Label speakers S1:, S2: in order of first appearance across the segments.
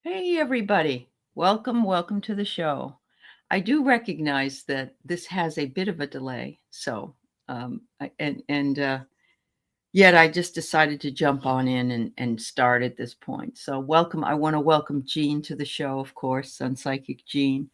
S1: Hey, everybody. Welcome to the show. I do recognize that this has a bit of a delay, so yet I just decided to jump on in and start at this point. So welcome. I want to welcome Jean to the show, of course, Sun Psychic Jean.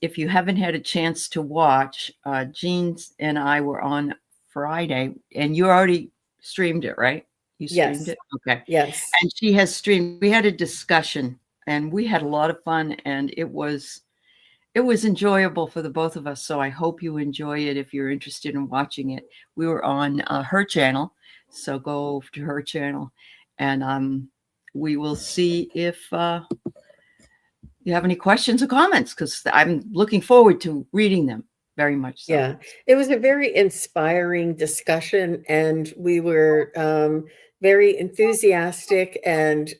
S1: If you haven't had a chance to watch, Jean and I were on Friday, and you already streamed it, right? You streamed
S2: Yes,
S1: it? Okay.
S2: yes.
S1: And she has streamed. We had a discussion and we had a lot of fun, and it was enjoyable for the both of us. So I hope you enjoy it if you're interested in watching it. We were on her channel, so go over to her channel, and we will see if you have any questions or comments, because I'm looking forward to reading them very much so.
S2: Yeah, it was a very inspiring discussion, and we were very enthusiastic and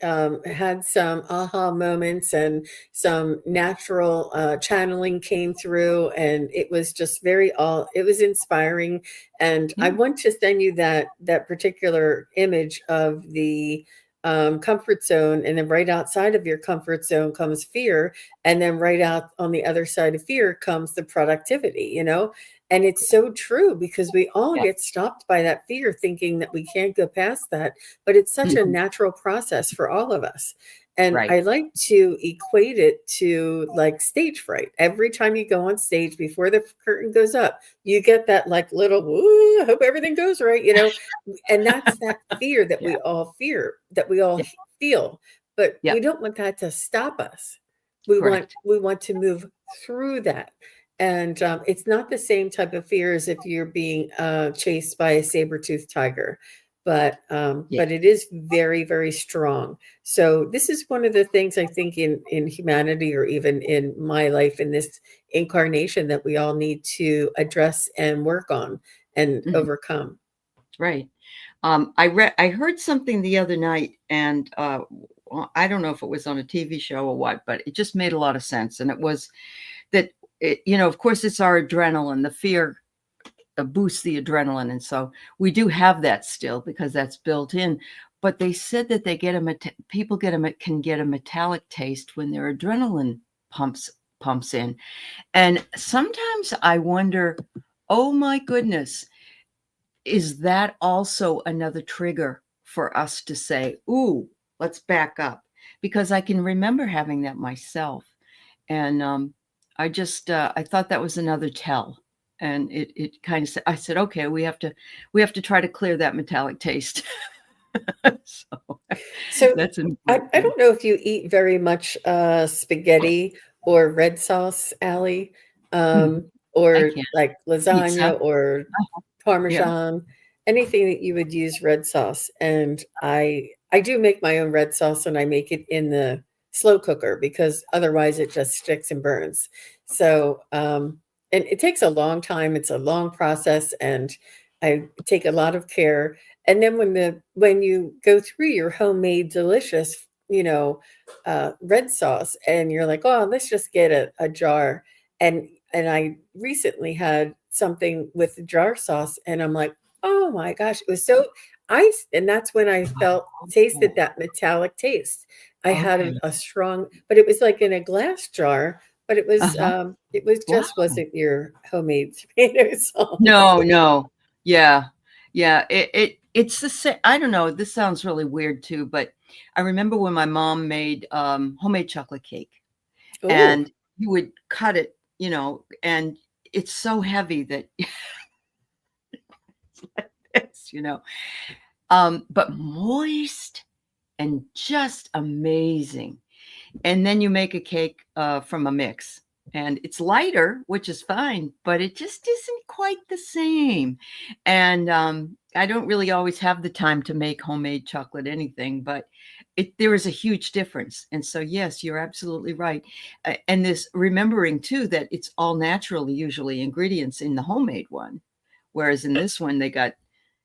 S2: had some aha moments, and some natural channeling came through, and it was just it was inspiring. And I
S1: Yeah.
S2: want to send you that particular image of the comfort zone, and then right outside of your comfort zone comes fear, and then right out on the other side of fear comes the productivity. And it's so true, because we all
S1: Yeah.
S2: get stopped by that fear, thinking that we can't go past that, but it's such a
S1: Mhm.
S2: natural process for all of us. And
S1: Right.
S2: I like to equate it to like stage fright. Every time you go on stage, before the curtain goes up, you get that like little, "Ooh, I hope everything goes right. And that's that fear that
S1: Yeah.
S2: we all
S1: Yeah.
S2: feel. But
S1: Yeah.
S2: we don't want that to stop us. We want to move through that. And it's not the same type of fear as if you're being chased by a saber-toothed tiger,
S1: Yeah.
S2: but it is very, very strong. So this is one of the things I think in humanity, or even in my life in this incarnation, that we all need to address and work on and
S1: Mhm.
S2: overcome.
S1: Right. I heard something the other night, and well, I don't know if it was on a TV show or what, but it just made a lot of sense. And it was that of course, it's our adrenaline. The fear boosts the adrenaline, and so we do have that still because that's built in. But they said that people can get a metallic taste when their adrenaline pumps in, and sometimes I wonder, oh my goodness, is that also another trigger for us to say, "Ooh, let's back up," because I can remember having that myself, and I thought that was another tell, and it kind of I said, "Okay, we have to try to clear that metallic taste." So
S2: So
S1: that's an
S2: I
S1: yeah.
S2: don't know if you eat very much spaghetti or red sauce, Allie,
S1: Mhm. I
S2: or
S1: can.
S2: like
S1: Pizza.
S2: lasagna or
S1: Yeah.
S2: parmesan, anything that you would use red sauce. And I do make my own red sauce, and I make it in the slow cooker, because otherwise it just sticks and burns. So and it takes a long time. It's a long process, and I take a lot of care. And then when you go through your homemade delicious, red sauce, and you're like, oh, let's just get a jar. And I recently had something with jar sauce, and I'm like, oh my gosh, it was so ice. And that's when I tasted
S1: Oh,
S2: that metallic taste. I had
S1: okay.
S2: a strong, but it was like in a glass jar, but
S1: Uh-huh.
S2: it was
S1: Wow.
S2: just wasn't your homemade tomato sauce.
S1: No, no. Yeah. Yeah, it's the same. I don't know, this sounds really weird too, but I remember when my mom made, homemade chocolate cake,
S2: Oh,
S1: and you would cut it, and it's so heavy that it's like this, but moist and just amazing. And then you make a cake from a mix, and it's lighter, which is fine, but it just isn't quite the same. And I don't really always have the time to make homemade chocolate anything, but there is a huge difference. And so yes, you're absolutely right. And this, remembering too that it's all natural usually ingredients in the homemade one, whereas in this one they got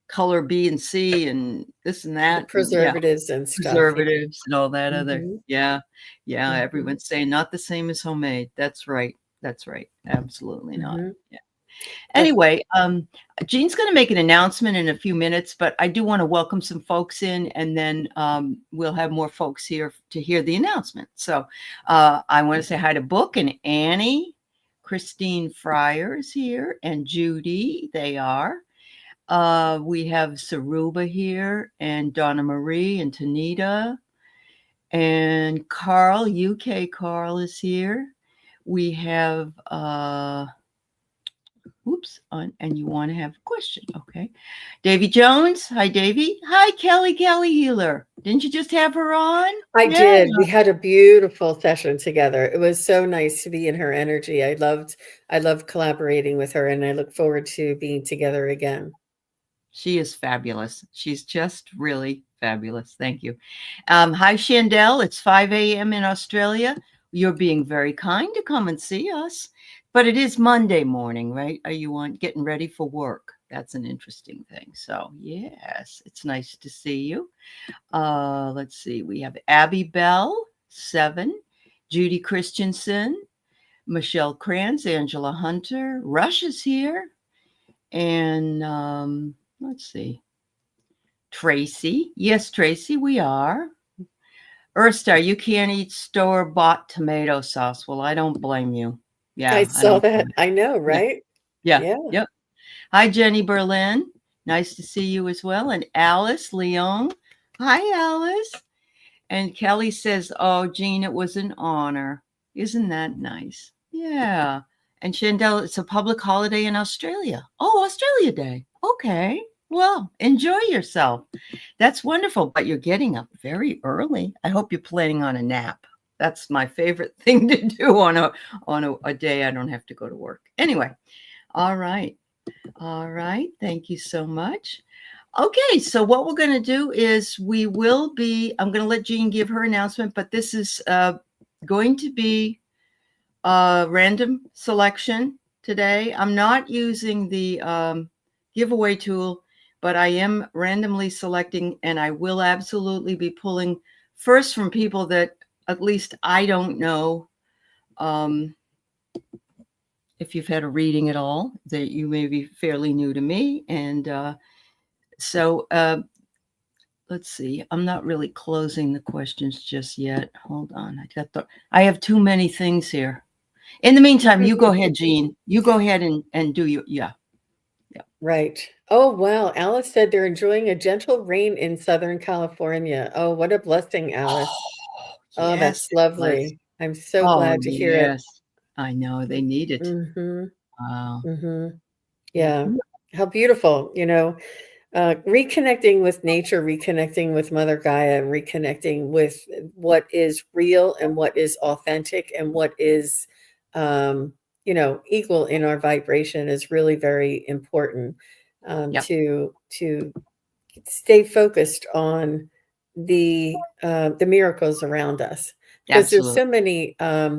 S1: color B and C and this and
S2: the
S1: that, and yeah,
S2: preservatives and stuff. Yeah.
S1: preservatives and all that other.
S2: Hmm.
S1: Yeah. Yeah,
S2: Hmm.
S1: everyone's saying not the same as homemade. That's right. That's right. Absolutely not.
S2: Hmm.
S1: Yeah. Anyway, Jean's going to make an announcement in a few minutes, but I do want to welcome some folks in, and then we'll have more folks here to hear the announcement. So I want to say hi to Book and Annie. Christine Fryer is here, and Judy. They are. We have Saruba here, and Donna Marie, and Tanita, and Carl, UK Carl is here. We have and you want to have a question. Okay. Davy Jones. Hi, Davy. Hi, Kelly Healer. Didn't you just have her on?
S2: I did. We had a beautiful session together. It was so nice to be in her energy. I loved collaborating with her, and I look forward to being together again.
S1: She is fabulous. She's just really fabulous. Thank you. Hi, Chandel. It's 5 a.m. in Australia. You're being very kind to come and see us. But it is Monday morning, right? Are you getting ready for work? That's an interesting thing. So, yes, it's nice to see you. Let's see. We have Abby Bell, 7, Judy Christensen, Michelle Kranz, Angela Hunter. Rush is here. And let's see. Tracy. Yes, Tracy, we are. Earthstar, you can't eat store-bought tomato sauce. Well, I don't blame you. Yeah,
S2: I saw that. I know, right?
S1: Yeah. Yep. Hi, Jenny Berlin. Nice to see you as well. And Alice Leong. Hi, Alice. And Kelly says, oh, Jean, it was an honor. Isn't that nice? Yeah. And Chandel, it's a public holiday in Australia. Oh, Australia Day. Okay. Well, enjoy yourself. That's wonderful. But you're getting up very early. I hope you're planning on a nap. That's my favorite thing to do on a day I don't have to go to work. Anyway, all right. Thank you so much. Okay, so what we're going to do is I'm going to let Jean give her announcement, but this is going to be a random selection today. I'm not using the giveaway tool, but I am randomly selecting, and I will absolutely be pulling first from people that at least I don't know if you've had a reading at all, that you may be fairly new to me. And so let's see. I'm not really closing the questions just yet. Hold on. I have too many things here. In the meantime, you go ahead, Jean. You go ahead and do your, yeah.
S2: Right. Oh, wow. Alice said they're enjoying a gentle rain in Southern California. Oh, what a blessing, Alice. Oh, that's lovely. I'm so glad to hear it.
S1: I know they need it.
S2: Mm-hmm.
S1: Wow.
S2: Mm-hmm. Yeah. How beautiful, reconnecting with nature, reconnecting with Mother Gaia, and reconnecting with what is real and what is authentic and what is, equal in our vibration is really very important to stay focused on the miracles around us, because there's so many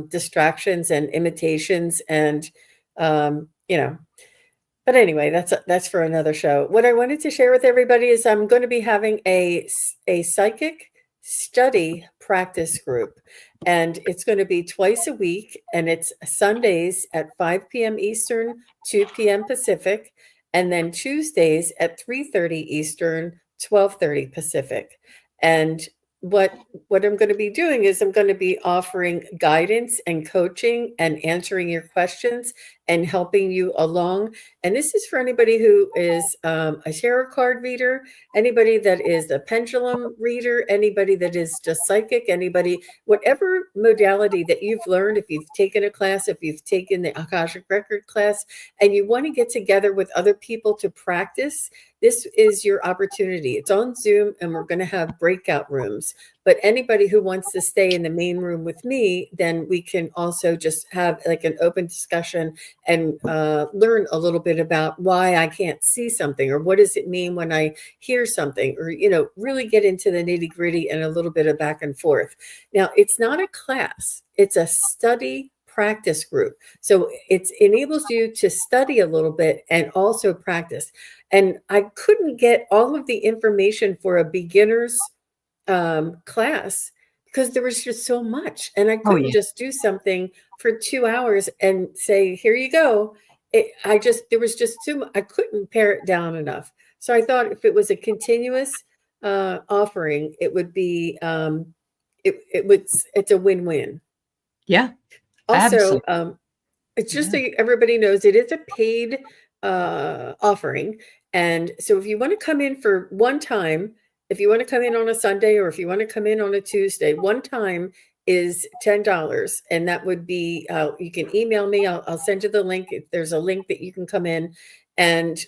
S2: distractions and imitations and but anyway, that's for another show. What I wanted to share with everybody is I'm going to be having a psychic study practice group, and it's going to be twice a week, and it's Sundays at 5 p.m. Eastern, 2 p.m. Pacific, and then Tuesdays at 3:30 Eastern, 12:30 Pacific. And what I'm going to be doing is I'm going to be offering guidance and coaching and answering your questions and helping you along. And this is for anybody who is a tarot card reader, anybody that is a pendulum reader, anybody that is just psychic, anybody, whatever modality that you've learned, if you've taken a class, if you've taken the Akashic Record class, and you want to get together with other people to practice, this is your opportunity. It's on Zoom, and we're going to have breakout rooms. But anybody who wants to stay in the main room with me, then we can also just have like an open discussion and learn a little bit about why I can't see something, or what does it mean when I hear something, or, really get into the nitty gritty and a little bit of back and forth. Now, it's not a class. It's a study practice group. So it enables you to study a little bit and also practice. And I couldn't get all of the information for a beginner's class because there was just so much, and I couldn't just do something for 2 hours and say, here you go. there was just too much. I couldn't pare it down enough. So I thought if it was a continuous offering, it would be it's a win-win.
S1: Yeah,
S2: Also,
S1: absolutely.
S2: it's just
S1: Yeah.
S2: so everybody knows it is a paid offering. And so if you want to come in for one time, if you want to come in on a Sunday or if you want to come in on a Tuesday, one time is $10. And that would be, you can email me. I'll send you the link. If there's a link that you can come in. And,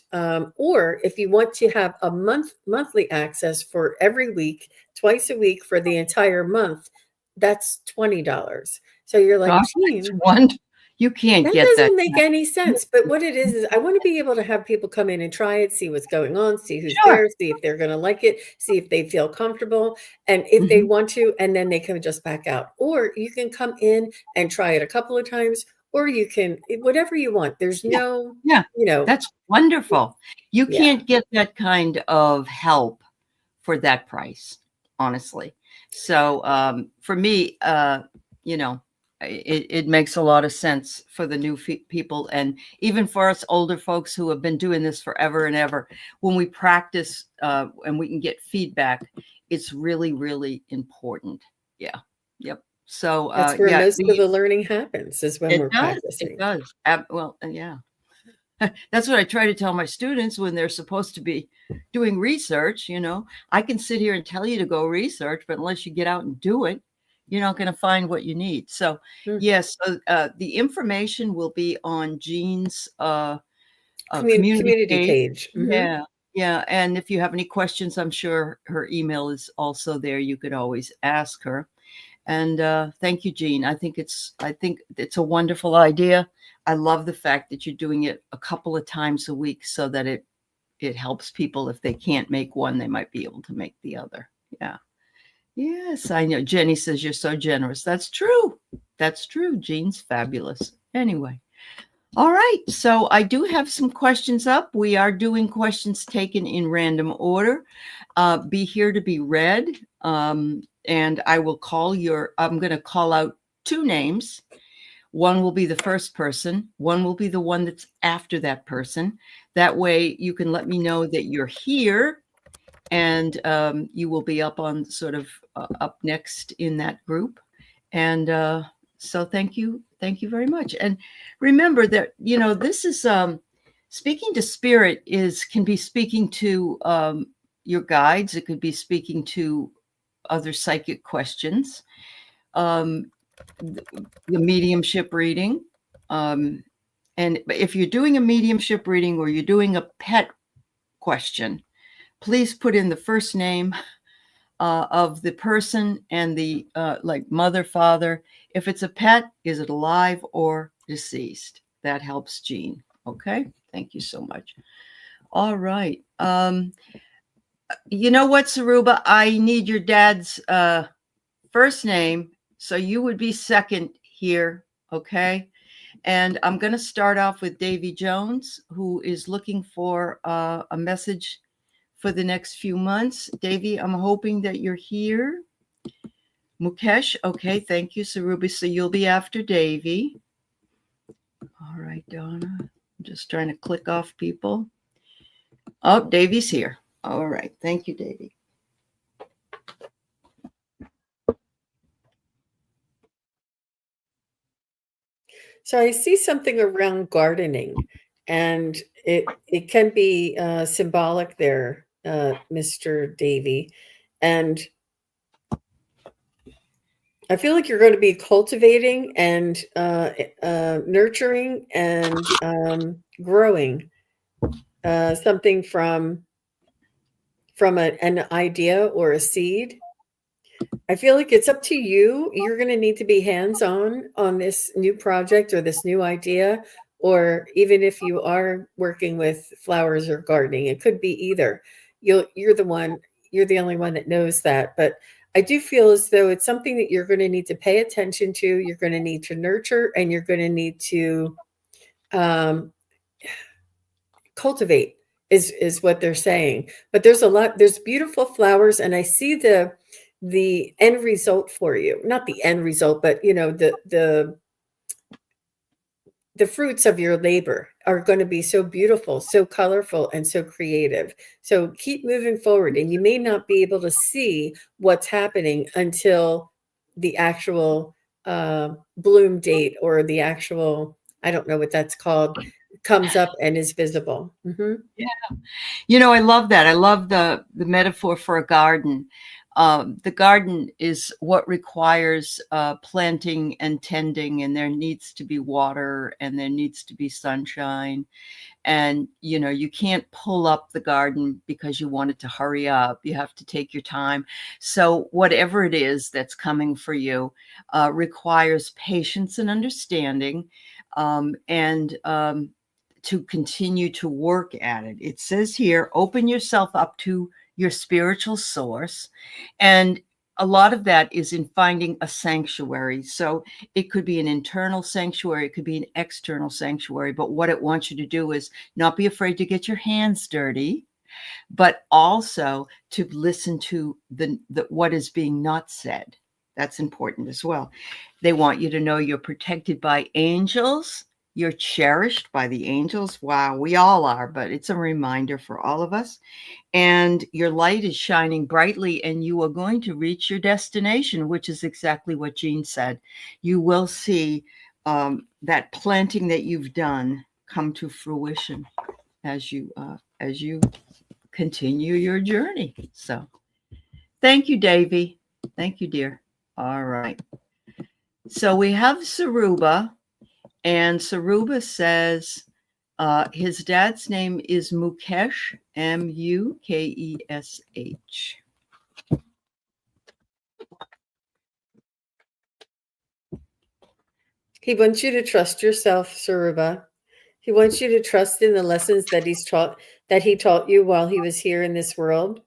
S2: or if you want to have a monthly access for every week, twice a week for the entire month, that's $20. So you're like,
S1: Gosh, that's
S2: Gene,
S1: you can't
S2: that
S1: get that.
S2: doesn't make any sense, but what it is I wanna be able to have people come in and try it, see what's going on, see who's
S1: Sure.
S2: there, see if they're gonna like it, see if they feel comfortable, and if they
S1: Mhm.
S2: want to, and then they can just back out. Or you can come in and try it a couple of times, or you can whatever you want. There's
S1: Yeah,
S2: no,
S1: yeah,
S2: you know
S1: that's wonderful. You
S2: yeah.
S1: can't get that kind of help for that price, honestly. So, for me, you know, it makes a lot of sense for the new people, and even for us older folks who have been doing this forever and ever. When we practice, and we can get feedback, it's really, really important. Yeah. Yep. So,
S2: That's where
S1: yeah,
S2: most of the learning happens is when
S1: it
S2: we're
S1: does. It
S2: practicing.
S1: does. Well, yeah. That's what I try to tell my students when they're supposed to be doing research. I can sit here and tell you to go research, but unless you get out and do it, you're not going to find what you need. So,
S2: Mm.
S1: yes, the information will be on Jean's community
S2: Community
S1: page.
S2: page. Mhm.
S1: Yeah. Yeah. And if you have any questions, I'm sure her email is also there. You could always ask her. And thank you, Jean. I think it's a wonderful idea. I love the fact that you're doing it a couple of times a week so that it helps people. If they can't make one, they might be able to make the other. Yeah. Yes, I know. Jenny says you're so generous. That's true. That's true. Jean's fabulous. Anyway. All right. So I do have some questions up. We are doing questions taken in random order. Be here to be read. And I'm going to call out two names. One will be the first person. One will be the one that's after that person. That way you can let me know that you're here, and you will be up on sort of up next in that group. And so thank you. Thank you very much. And remember that, this is speaking to spirit can be speaking to your guides. It could be speaking to other psychic questions, um, the mediumship reading. And if you're doing a mediumship reading or you're doing a pet question, please put in the first name of the person and the like mother, father. If it's a pet, is it alive or deceased? That helps Jean. Okay. Thank you so much. All right. You know what, Saruba? I need your dad's first name. So you would be second here. Okay. And I'm going to start off with Davy Jones, who is looking for a message for the next few months. Davy, I'm hoping that you're here. Mukesh, okay, thank you, Sarubi. So you'll be after Davy. All right, Donna. I'm just trying to click off people. Oh, Davy's here. All right, thank you, Davy.
S2: So I see something around gardening, and it can be symbolic there, Mr. Davy. And I feel like you're going to be cultivating and nurturing and growing something from an idea or a seed. I feel like it's up to you. You're going to need to be hands-on on this new project or this new idea, or even if you are working with flowers or gardening, it could be either. You're the only one that knows that. But I do feel as though it's something that you're going to need to pay attention to. You're going to need to nurture, and you're going to need to um, cultivate is what they're saying. But there's beautiful flowers, and I see the end result for you. Not the end result, but the the fruits of your labor are going to be so beautiful, so colorful, and so creative. So keep moving forward, and you may not be able to see what's happening until the actual bloom date, or the actual, I don't know what that's called, comes up and is visible.
S1: Yeah. You know, I love that. I love the metaphor for a garden. The garden is what requires planting and tending, and there needs to be water and there needs to be sunshine. And, you know, you can't pull up the garden because you want it to hurry up. You have to take your time. So whatever it is that's coming for you requires patience and understanding, and to continue to work at it. It says here, open yourself up to your spiritual source. And a lot of that is in finding a sanctuary. So it could be an internal sanctuary, it could be an external sanctuary. But what it wants you to do is not be afraid to get your hands dirty, but also to listen to the what is being not said. That's important as well. They want you to know you're protected by angels. You're cherished by the angels. Wow, we all are, but it's a reminder for all of us. And your light is shining brightly, and you are going to reach your destination, which is exactly what Jean said. You will see that planting that you've done come to fruition as you continue your journey. So thank you, Davy. Thank you, dear. All right. So we have Saruba, and Saruba says his dad's name is Mukesh, Mukesh.
S2: He wants you to trust yourself, Saruba. He wants you to trust in the lessons that he taught you while he was here in this world.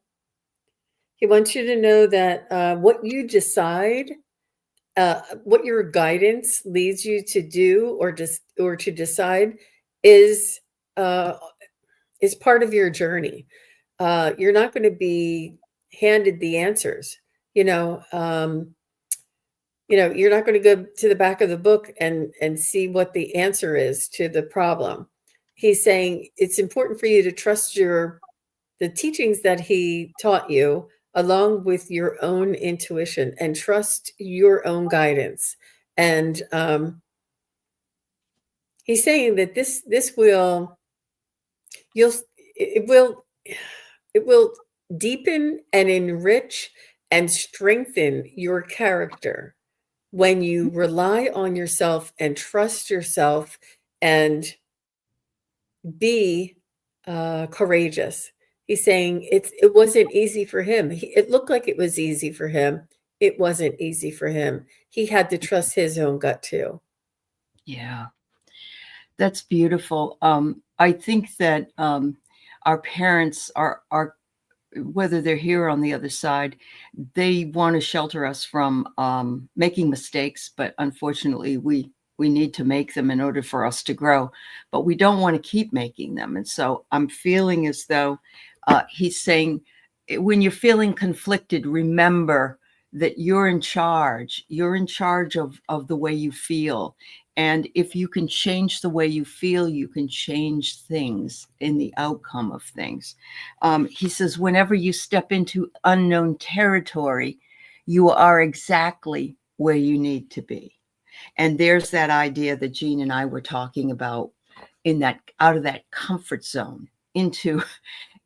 S2: He wants you to know that what you decide, what your guidance leads you to do, or to decide, is part of your journey. You're not going to be handed the answers. You know, you're not going to go to the back of the book and see what the answer is to the problem. He's saying it's important for you to trust the teachings that he taught you, along with your own intuition, and trust your own guidance. And he's saying that this will you'll it will deepen and enrich and strengthen your character when you rely on yourself and trust yourself and be courageous. He's saying it wasn't easy for him. It looked like it was easy for him. It wasn't easy for him. He had to trust his own gut too.
S1: Yeah, that's beautiful. I think that our parents are whether they're here or on the other side, they want to shelter us from making mistakes, but unfortunately we need to make them in order for us to grow, but we don't want to keep making them. And so I'm feeling as though he's saying, when you're feeling conflicted, remember that you're in charge. You're in charge of the way you feel. And if you can change the way you feel, you can change things in the outcome of things. He says, whenever you step into unknown territory, you are exactly where you need to be. And there's that idea that Jean and I were talking about, in that, out of that comfort zone into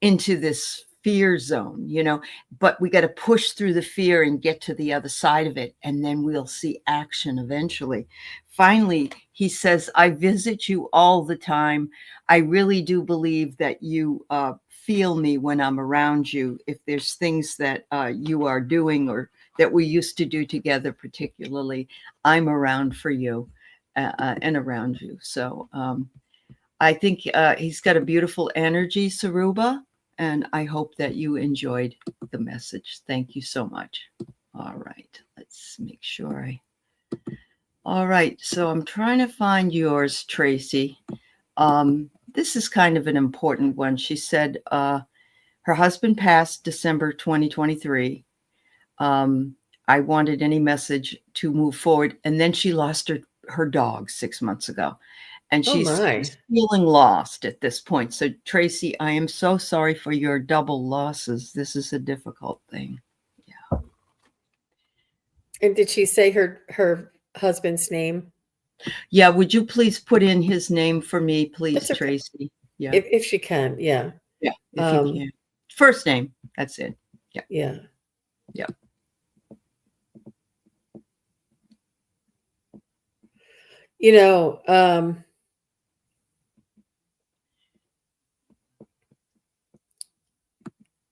S1: this fear zone, but we got to push through the fear and get to the other side of it. And then we'll see action eventually. Finally, he says, I visit you all the time. I really do believe that you feel me when I'm around you. If there's things that you are doing or that we used to do together, particularly, I'm around for you and around you. So I think he's got a beautiful energy, Saruba. And I hope that you enjoyed the message. Thank you so much. All right, let's make sure all right, so I'm trying to find yours, Tracy. This is kind of an important one. She said her husband passed December 2023. I wanted any message to move forward. And then she lost her dog 6 months ago. and
S2: Oh
S1: she's
S2: my.
S1: feeling lost at this point. So, Tracy, I am so sorry for your double losses. This is a difficult thing. Yeah.
S2: And did she say her husband's name?
S1: Yeah, would you please put in his name for me, please,
S2: That's okay.
S1: Tracy? Yeah.
S2: If she can, yeah.
S1: Yeah, if you
S2: Um,
S1: can. First name, that's it. Yeah.
S2: yeah.
S1: Yeah.
S2: You know,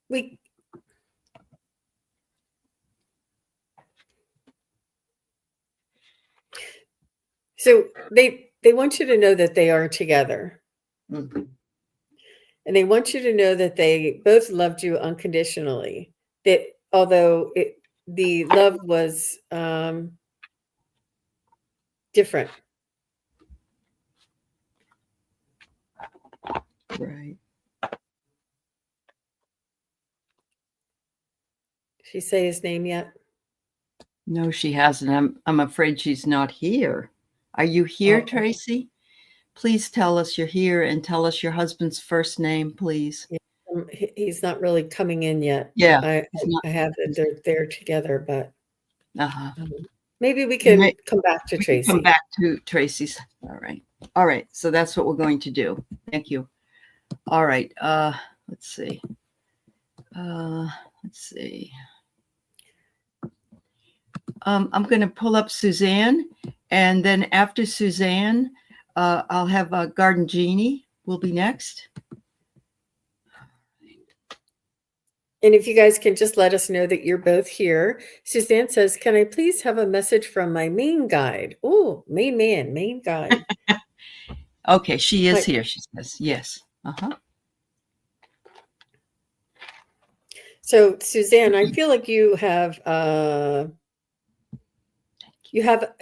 S2: we so they want you to know that they are together.
S1: Mhm.
S2: And they want you to know that they both loved you unconditionally. That although the love was different.
S1: Right.
S2: She say his name yet?
S1: No, she hasn't. I'm afraid she's not here. Are you here,
S2: Oh,
S1: Tracy? Please tell us you're here and tell us your husband's first name, please.
S2: yeah. He's not really coming in yet.
S1: Yeah,
S2: I
S1: he's not.
S2: I have that they're together, but
S1: Uh-huh.
S2: maybe we
S1: We
S2: can come back to
S1: can come
S2: Tracy.
S1: back to Tracy's. All right. All right. So that's what we're going to do. Thank you. All right. Let's see. Uh, let's see. I'm going to pull up Suzanne, and then after Suzanne, I'll have Garden Genie will be next.
S2: And if you guys can just let us know that you're both here. Suzanne says, "Can I please have a message from my main guide?" Oh, main guide.
S1: Okay, she is
S2: Hi.
S1: here. She says yes. Uh-huh.
S2: So, Suzanne, I feel like you have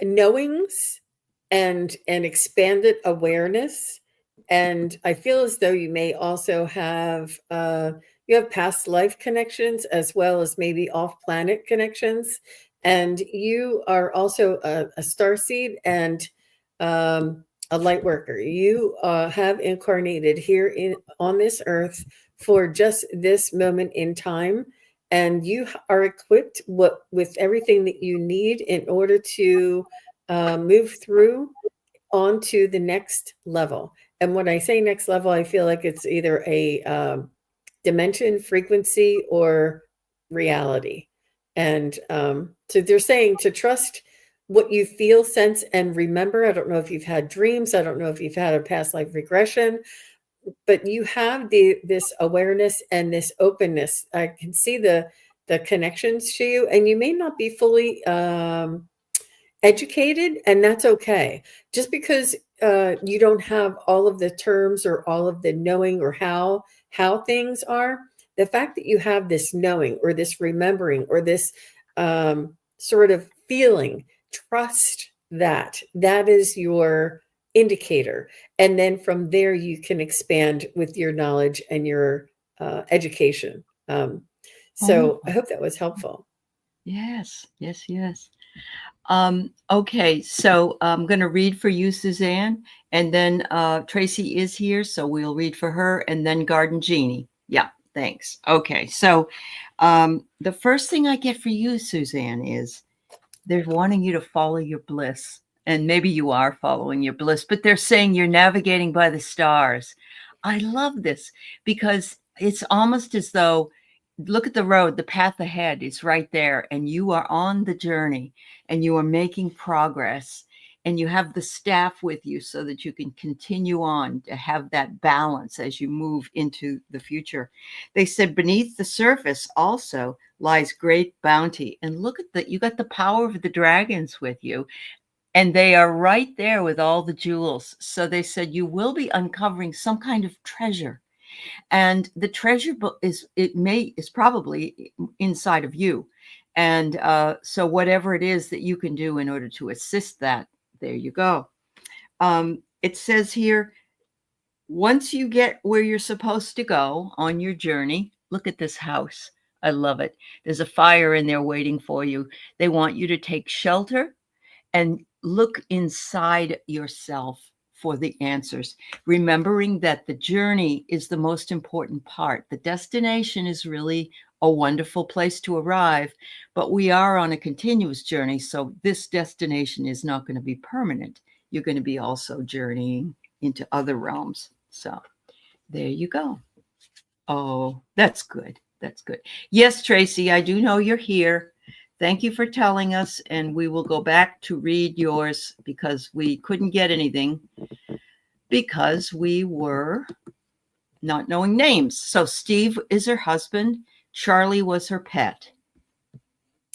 S2: knowings and expanded awareness, and I feel as though you may also have you have past life connections as well as maybe off planet connections, and you are also a star seed and a light worker. You have incarnated here in on this earth for just this moment in time, and you are equipped with everything that you need in order to move through onto the next level. And when I say next level, I feel like it's either a dimension, frequency, or reality. And so they're saying to trust what you feel, sense, and remember. I don't know if you've had dreams. I don't know if you've had a past life regression, but you have this awareness and this openness. I can see the connections to you, and you may not be fully educated, and that's okay. Just because you don't have all of the terms or all of the knowing or how things are, the fact that you have this knowing or this remembering or this sort of feeling, trust that is your indicator, and then from there you can expand with your knowledge and your education.
S1: Oh,
S2: So I hope that was helpful.
S1: yes, yes, yes. Okay, so I'm going to read for you, Suzanne, and then Tracy is here, so we'll read for her, and then Garden Genie. Yeah, thanks. Okay, so the first thing I get for you, Suzanne, is they're wanting you to follow your bliss. And maybe you are following your bliss, but they're saying you're navigating by the stars. I love this because it's almost as though look at the road, the path ahead is right there, and you are on the journey and you are making progress. And you have the staff with you so that you can continue on to have that balance as you move into the future. They said beneath the surface also lies great bounty. And look at that, you got the power of the dragons with you, and they are right there with all the jewels. So they said you will be uncovering some kind of treasure, and the treasure is probably inside of you. And so whatever it is that you can do in order to assist that, there you go. It says here, once you get where you're supposed to go on your journey, look at this house. I love it. There's a fire in there waiting for you. They want you to take shelter and look inside yourself for the answers, remembering that the journey is the most important part. The destination is really a wonderful place to arrive, but we are on a continuous journey. So this destination is not going to be permanent. You're going to be also journeying into other realms. So there you go. Oh, that's good. That's good. Yes, Tracy, I do know you're here. Thank you for telling us, and we will go back to read yours because we couldn't get anything because we were not knowing names. So Steve is her husband. Charlie was her pet.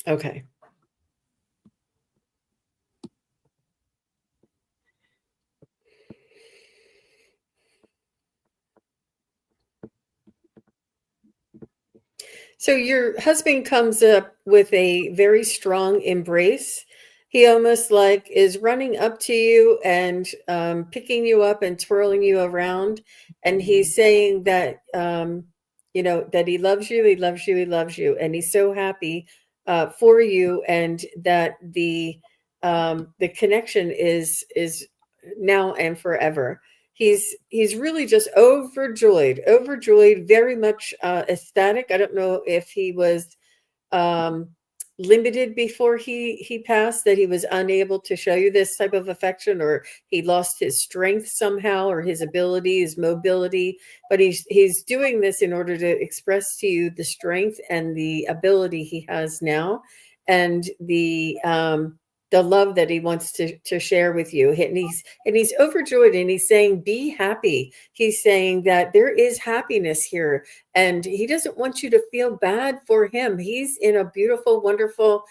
S2: Okay. So your husband comes up with a very strong embrace. He almost like is running up to you and picking you up and twirling you around. And he's saying that, that he loves you, he loves you, he loves you. And he's so happy for you, and that the connection is now and forever. He's really just overjoyed, very much ecstatic. I don't know if he was um, limited before he passed, that he was unable to show you this type of affection, or he lost his strength somehow, or his ability, his mobility. But he's doing this in order to express to you the strength and the ability he has now, and the love that he wants to share with you. And he's overjoyed, and he's saying, be happy. He's saying that there is happiness here, and he doesn't want you to feel bad for him. He's in a beautiful, wonderful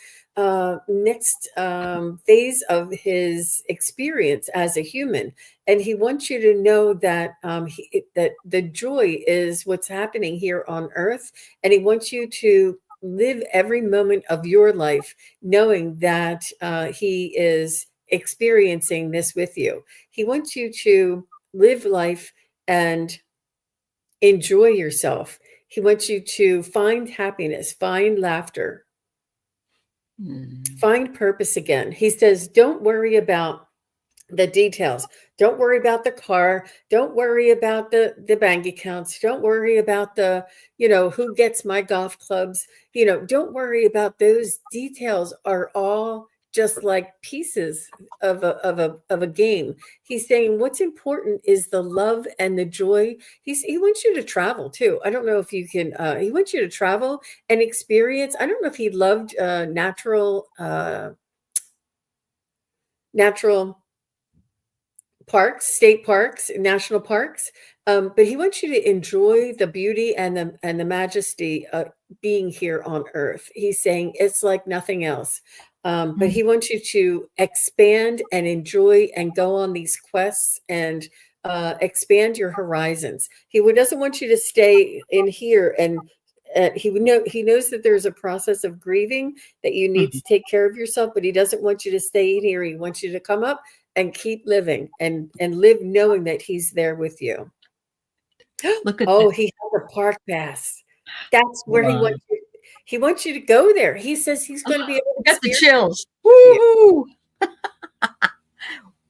S2: next phase of his experience as a human, and he wants you to know that that the joy is what's happening here on earth, and he wants you to live every moment of your life knowing that he is experiencing this with you. He wants you to live life and enjoy yourself. He wants you to find happiness, find laughter, find purpose again. He says, don't worry about the details. Don't worry about the car. Don't worry about the bank accounts. Don't worry about who gets my golf clubs. Don't worry about those details. Are all just like pieces of a game. He's saying what's important is the love and the joy. He wants you to travel too. I don't know if you can. He wants you to travel and experience. I don't know if he loved natural parks, state parks, national parks, but he wants you to enjoy the beauty and the majesty of being here on earth. He's saying it's like nothing else, but he wants you to expand and enjoy and go on these quests and expand your horizons. He doesn't want you to stay in here, and he knows that there's a process of grieving, that you need to take care of yourself, but he doesn't want you to stay in here. He wants you to come up and keep living and live knowing that he's there with you.
S1: Look at
S2: Oh,
S1: that.
S2: he has a park pass. That's where he wants you to go there. He says he's going to be able to
S1: Got the
S2: experience
S1: chills.
S2: you.
S1: Woohoo!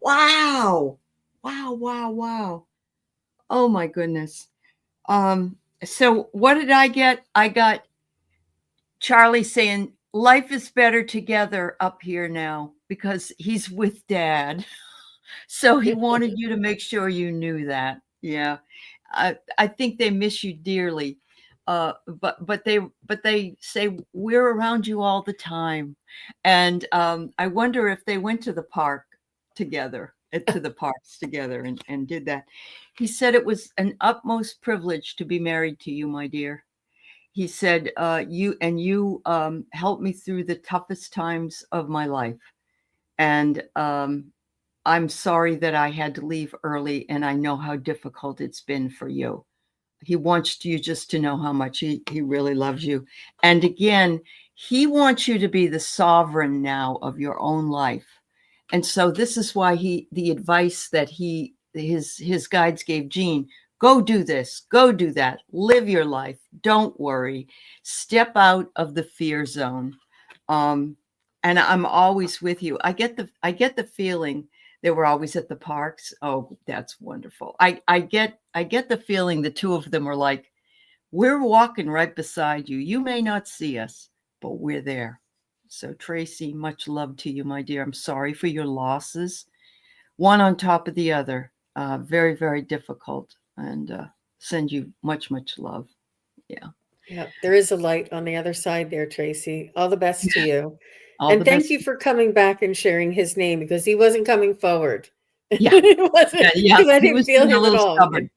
S1: Wow. Wow, wow, wow. Oh my goodness. So what did I get? I got Charlie saying life is better together up here now because he's with Dad. So he wanted you to make sure you knew that. Yeah. I think they miss you dearly. But they say we're around you all the time. And I wonder if they went to the park together, to the parks together and did that. He said it was an utmost privilege to be married to you, my dear. He said, you helped me through the toughest times of my life. And I'm sorry that I had to leave early, and I know how difficult it's been for you. He wants you just to know how much he really loves you. And again, he wants you to be the sovereign now of your own life. And so this is why the advice that his guides gave Jean, go do this, go do that, live your life, don't worry, step out of the fear zone. And I'm always with you. I get the feeling They were always at the parks. Oh, that's wonderful. I get the feeling the two of them are like, we're walking right beside you. You may not see us, but we're there. So Tracy, much love to you, my dear. I'm sorry for your losses, one on top of the other. Very, very difficult, and send you much, much love. Yeah.
S2: Yeah, there is a light on the other side there, Tracy. All the best to you.
S1: All
S2: And
S1: the
S2: thank
S1: best.
S2: you for coming back and sharing his name because he wasn't coming forward.
S1: Yeah.
S2: It wasn't
S1: Yeah.
S2: because I
S1: He
S2: didn't
S1: was
S2: feel
S1: being a
S2: him at
S1: little
S2: all.
S1: stubborn.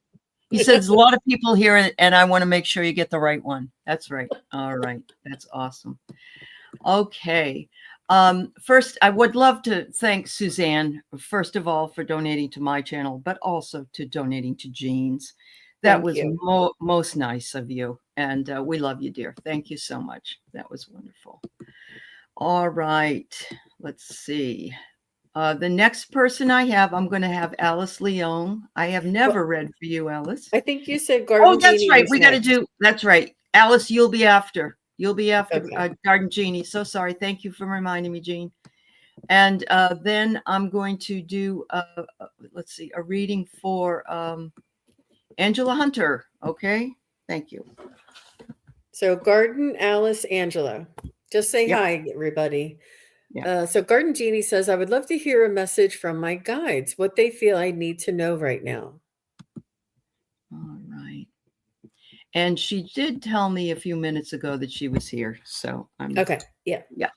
S1: He said, there's a lot of people here, and I want to make sure you get the right one. That's right. All right. That's awesome. Okay. First, I would love to thank Suzanne, first of all, for donating to my channel, but also to donating to Jean's. That
S2: Thank
S1: was
S2: you.
S1: most nice of you. And we love you, dear. Thank you so much. That was wonderful. All right. Let's see. The next person I have, I'm going to have Alice Leone. I have
S2: Well,
S1: never read for you, Alice.
S2: I think you said
S1: Oh,
S2: Garden
S1: that's
S2: Genie
S1: right.
S2: was
S1: We got to
S2: next.
S1: do, that's right. Alice, you'll be after. You'll be after
S2: Okay.
S1: Garden Genie. So sorry. Thank you for reminding me, Jean. And then I'm going to do, let's see, a reading for Angela Hunter. Okay. Thank you.
S2: So Garden, Alice, Angela. Just say
S1: Yep.
S2: hi, everybody.
S1: Yeah.
S2: So Garden Genie says, I would love to hear a message from my guides, what they feel I need to know right now.
S1: All right. And she did tell me a few minutes ago that she was here. So I'm
S2: Okay. Yeah.
S1: Yeah.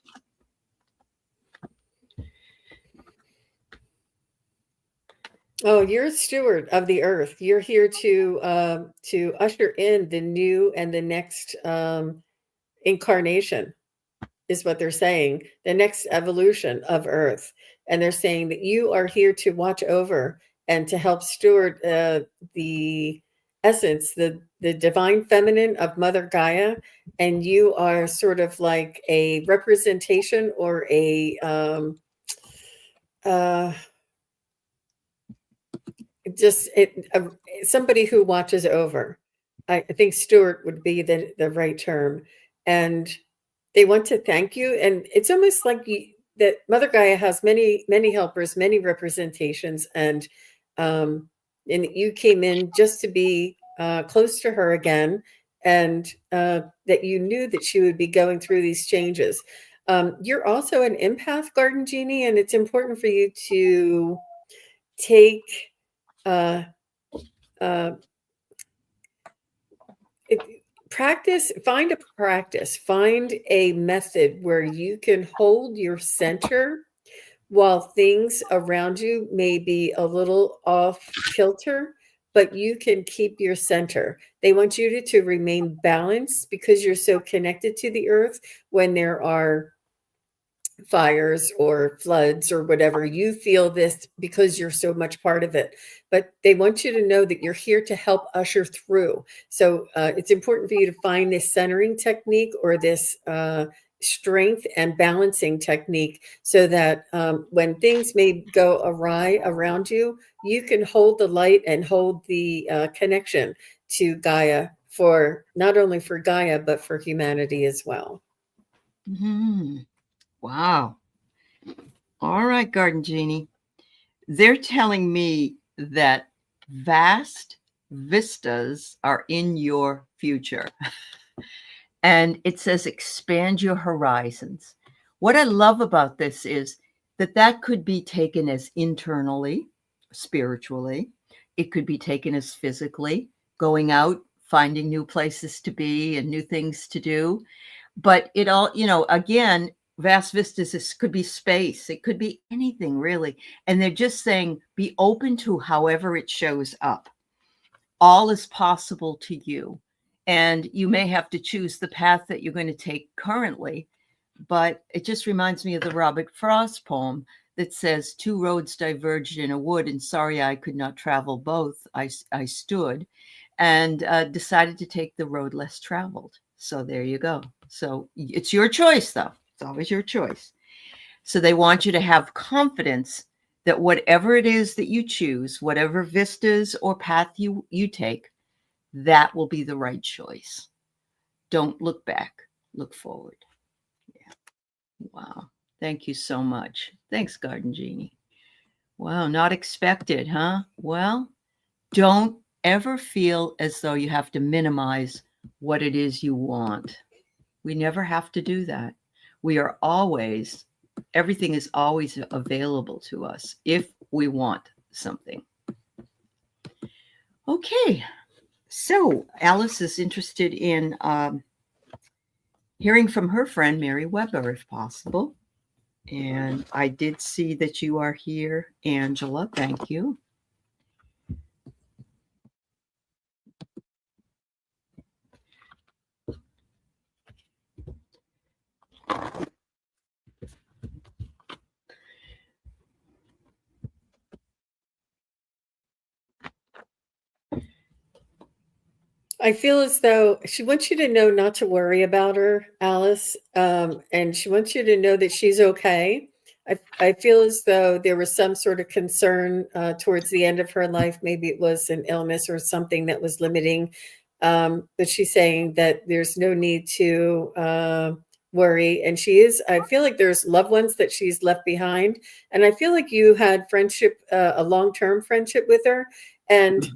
S2: Oh, you're a steward of the earth. You're here to usher in the new and the next incarnation, is what they're saying. The next evolution of Earth, and they're saying that you are here to watch over and to help steward the essence, the divine feminine of Mother Gaia, and you are sort of like a representation or a somebody who watches over. I think steward would be the right term, and they want to thank you. And it's almost like that Mother Gaia has many helpers, many representations, and you came in just to be close to her again, and that you knew that she would be going through these changes. You're also an empath, Garden Genie, and it's important for you to take uh, uh, find a method where you can hold your center while things around you may be a little off kilter, but you can keep your center. They want you to remain balanced because you're so connected to the earth. When there are fires or floods or whatever, you feel this because you're so much part of it, but they want you to know that you're here to help usher through. So it's important for you to find this centering technique or this strength and balancing technique so that when things may go awry around you, you can hold the light and hold the connection to Gaia, for not only for Gaia but for humanity as well.
S1: Mm-hmm. Wow. All right, Garden Genie. They're telling me that vast vistas are in your future. And it says expand your horizons. What I love about this is that could be taken as internally, spiritually. It could be taken as physically, going out, finding new places to be and new things to do. But it all, again, vast vistas, this could be space. It could be anything really. And they're just saying, be open to however it shows up. All is possible to you. And you may have to choose the path that you're going to take currently. But it just reminds me of the Robert Frost poem that says, two roads diverged in a wood, and sorry I could not travel both. I stood and decided to take the road less traveled. So there you go. So it's your choice, though. It's always your choice. So they want you to have confidence that whatever it is that you choose, whatever vistas or path you take, that will be the right choice. Don't look back, look forward. Yeah. Wow. Thank you so much. Thanks, Garden Genie. Wow, not expected, huh? Well, don't ever feel as though you have to minimize what it is you want. We never have to do that. We are always, everything is always available to us if we want something. Okay, so Alice is interested in hearing from her friend Mary Weber, if possible. And I did see that you are here, Angela. Thank you.
S2: I feel as though she wants you to know not to worry about her, Alice, and she wants you to know that she's okay. I feel as though there was some sort of concern towards the end of her life. Maybe it was an illness or something that was limiting. But she's saying that there's no need to worry. And she is, I feel like there's loved ones that she's left behind. And I feel like you had friendship, a long-term friendship with her. And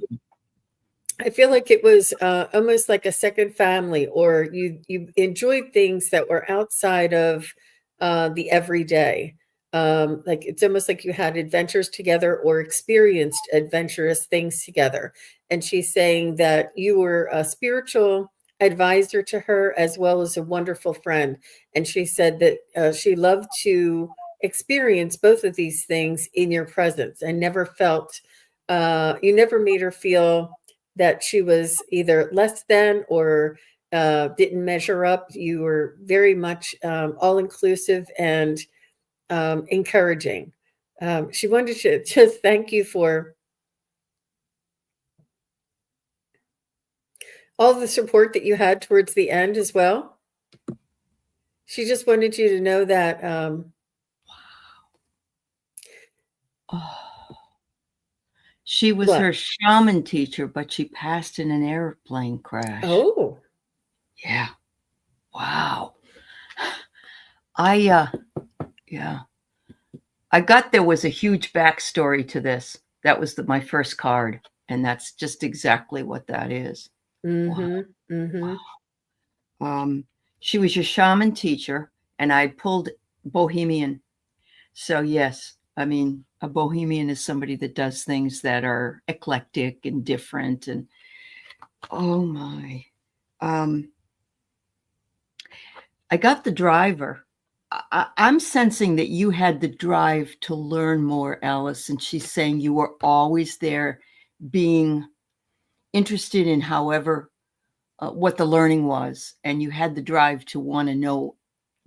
S2: I feel like it was almost like a second family, or you enjoyed things that were outside of the everyday. Like it's almost like you had adventures together or experienced adventurous things together. And she's saying that you were a spiritual advisor to her as well as a wonderful friend. And she said that she loved to experience both of these things in your presence and never felt, you never made her feel that she was either less than or didn't measure up. You were very much all inclusive and encouraging. She wanted to just thank you for all the support that you had towards the end as well. She just wanted you to know that.
S1: Oh. She was
S2: What?
S1: her shaman teacher, but she passed in an airplane crash.
S2: Oh.
S1: Yeah. Wow. I yeah. I got there was a huge backstory to this. That was my first card, and that's just exactly what that is.
S2: Mm-hmm. Mm-hmm.
S1: She was your shaman teacher, and I pulled bohemian. So yes, I mean, a bohemian is somebody that does things that are eclectic and different. And oh my, I got the driver. I'm sensing that you had the drive to learn more, Alice, and she's saying you were always there, being interested in however what the learning was, and you had the drive to want to know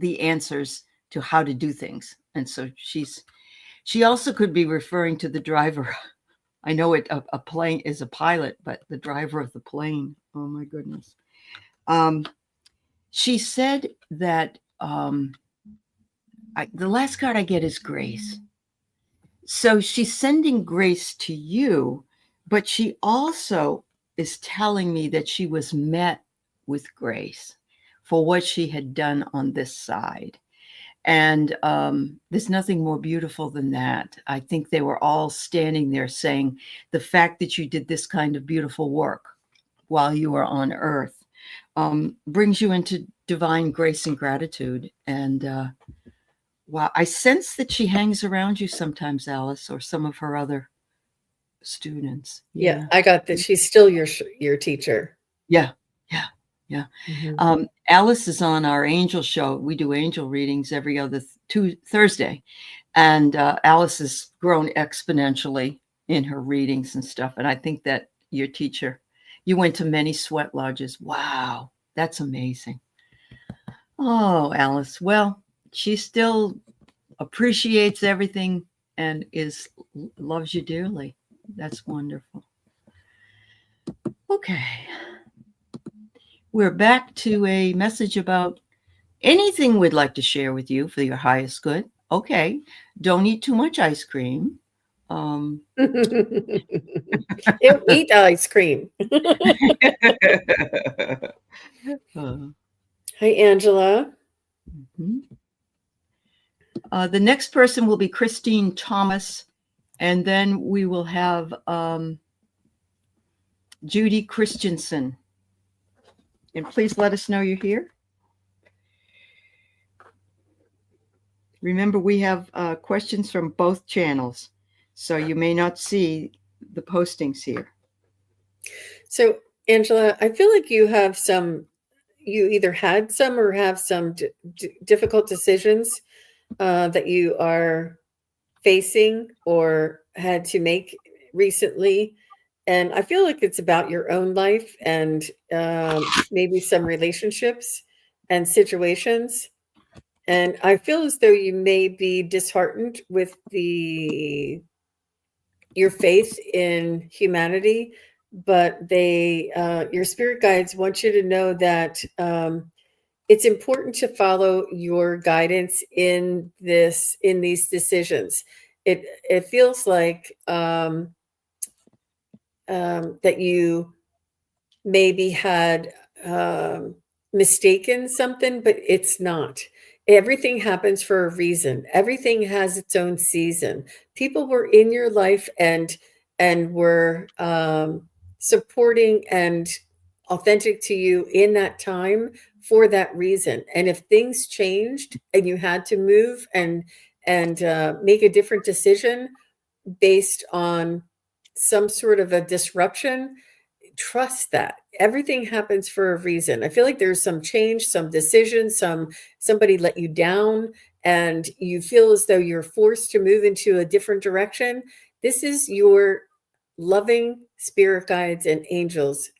S1: the answers to how to do things. And so she also could be referring to the driver. I know a plane is a pilot, but the driver of the plane. Oh my goodness. She said that the last card I get is grace. So she's sending grace to you, but she also is telling me that she was met with grace for what she had done on this side. And there's nothing more beautiful than that. I think they were all standing there saying, the fact that you did this kind of beautiful work while you were on earth brings you into divine grace and gratitude. And wow, I sense that she hangs around you sometimes, Alice, or some of her other students.
S2: Yeah, I got that. She's still your teacher.
S1: Yeah, yeah, yeah.
S2: Mm-hmm.
S1: Alice is on our angel show. We do angel readings every other Thursday. And Alice has grown exponentially in her readings and stuff. And I think that your teacher, you went to many sweat lodges. Wow, that's amazing. Oh, Alice. Well, she still appreciates everything and loves you dearly. That's wonderful. Okay. We're back to a message about anything we'd like to share with you for your highest good. Okay. Don't eat too much ice cream.
S2: Ew, eat ice cream. Hi, Angela.
S1: The next person will be Christine Thomas. And then we will have Judy Christensen. And please let us know you're here. Remember, we have questions from both channels, so you may not see the postings here.
S2: So, Angela, I feel like you either had some or have some difficult decisions that you are facing or had to make recently. And I feel like it's about your own life and maybe some relationships and situations. And I feel as though you may be disheartened with your faith in humanity, but your spirit guides want you to know that it's important to follow your guidance in these decisions. It feels like that you maybe had mistaken something, but it's not. Everything happens for a reason. Everything has its own season. People were in your life and were supporting and authentic to you in that time for that reason. And if things changed and you had to move and make a different decision based on some sort of a disruption, trust that everything happens for a reason. I feel like there's some change, some decision, somebody let you down and you feel as though you're forced to move into a different direction. This is your loving spirit guides and angels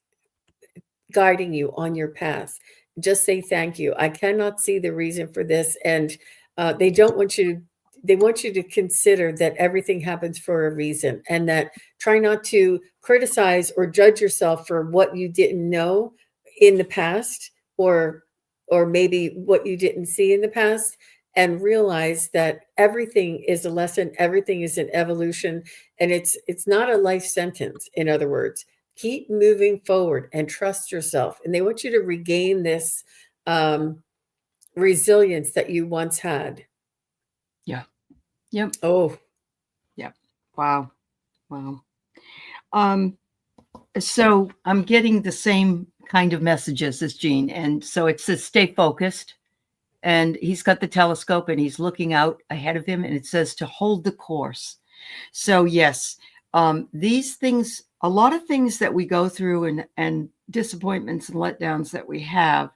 S2: guiding you on your path. Just say thank you. I cannot see the reason for this. And they want you to consider that everything happens for a reason, and that try not to criticize or judge yourself for what you didn't know in the past, or maybe what you didn't see in the past, and realize that everything is a lesson, everything is an evolution, and it's not a life sentence. In other words, keep moving forward and trust yourself. And they want you to regain this resilience that you once had.
S1: Yeah. Yep.
S2: Oh,
S1: Yep. Wow. Wow. So I'm getting the same kind of messages as Jean. And so it says, stay focused. And he's got the telescope and he's looking out ahead of him. And it says to hold the course. So yes, these things, a lot of things that we go through and disappointments and letdowns that we have,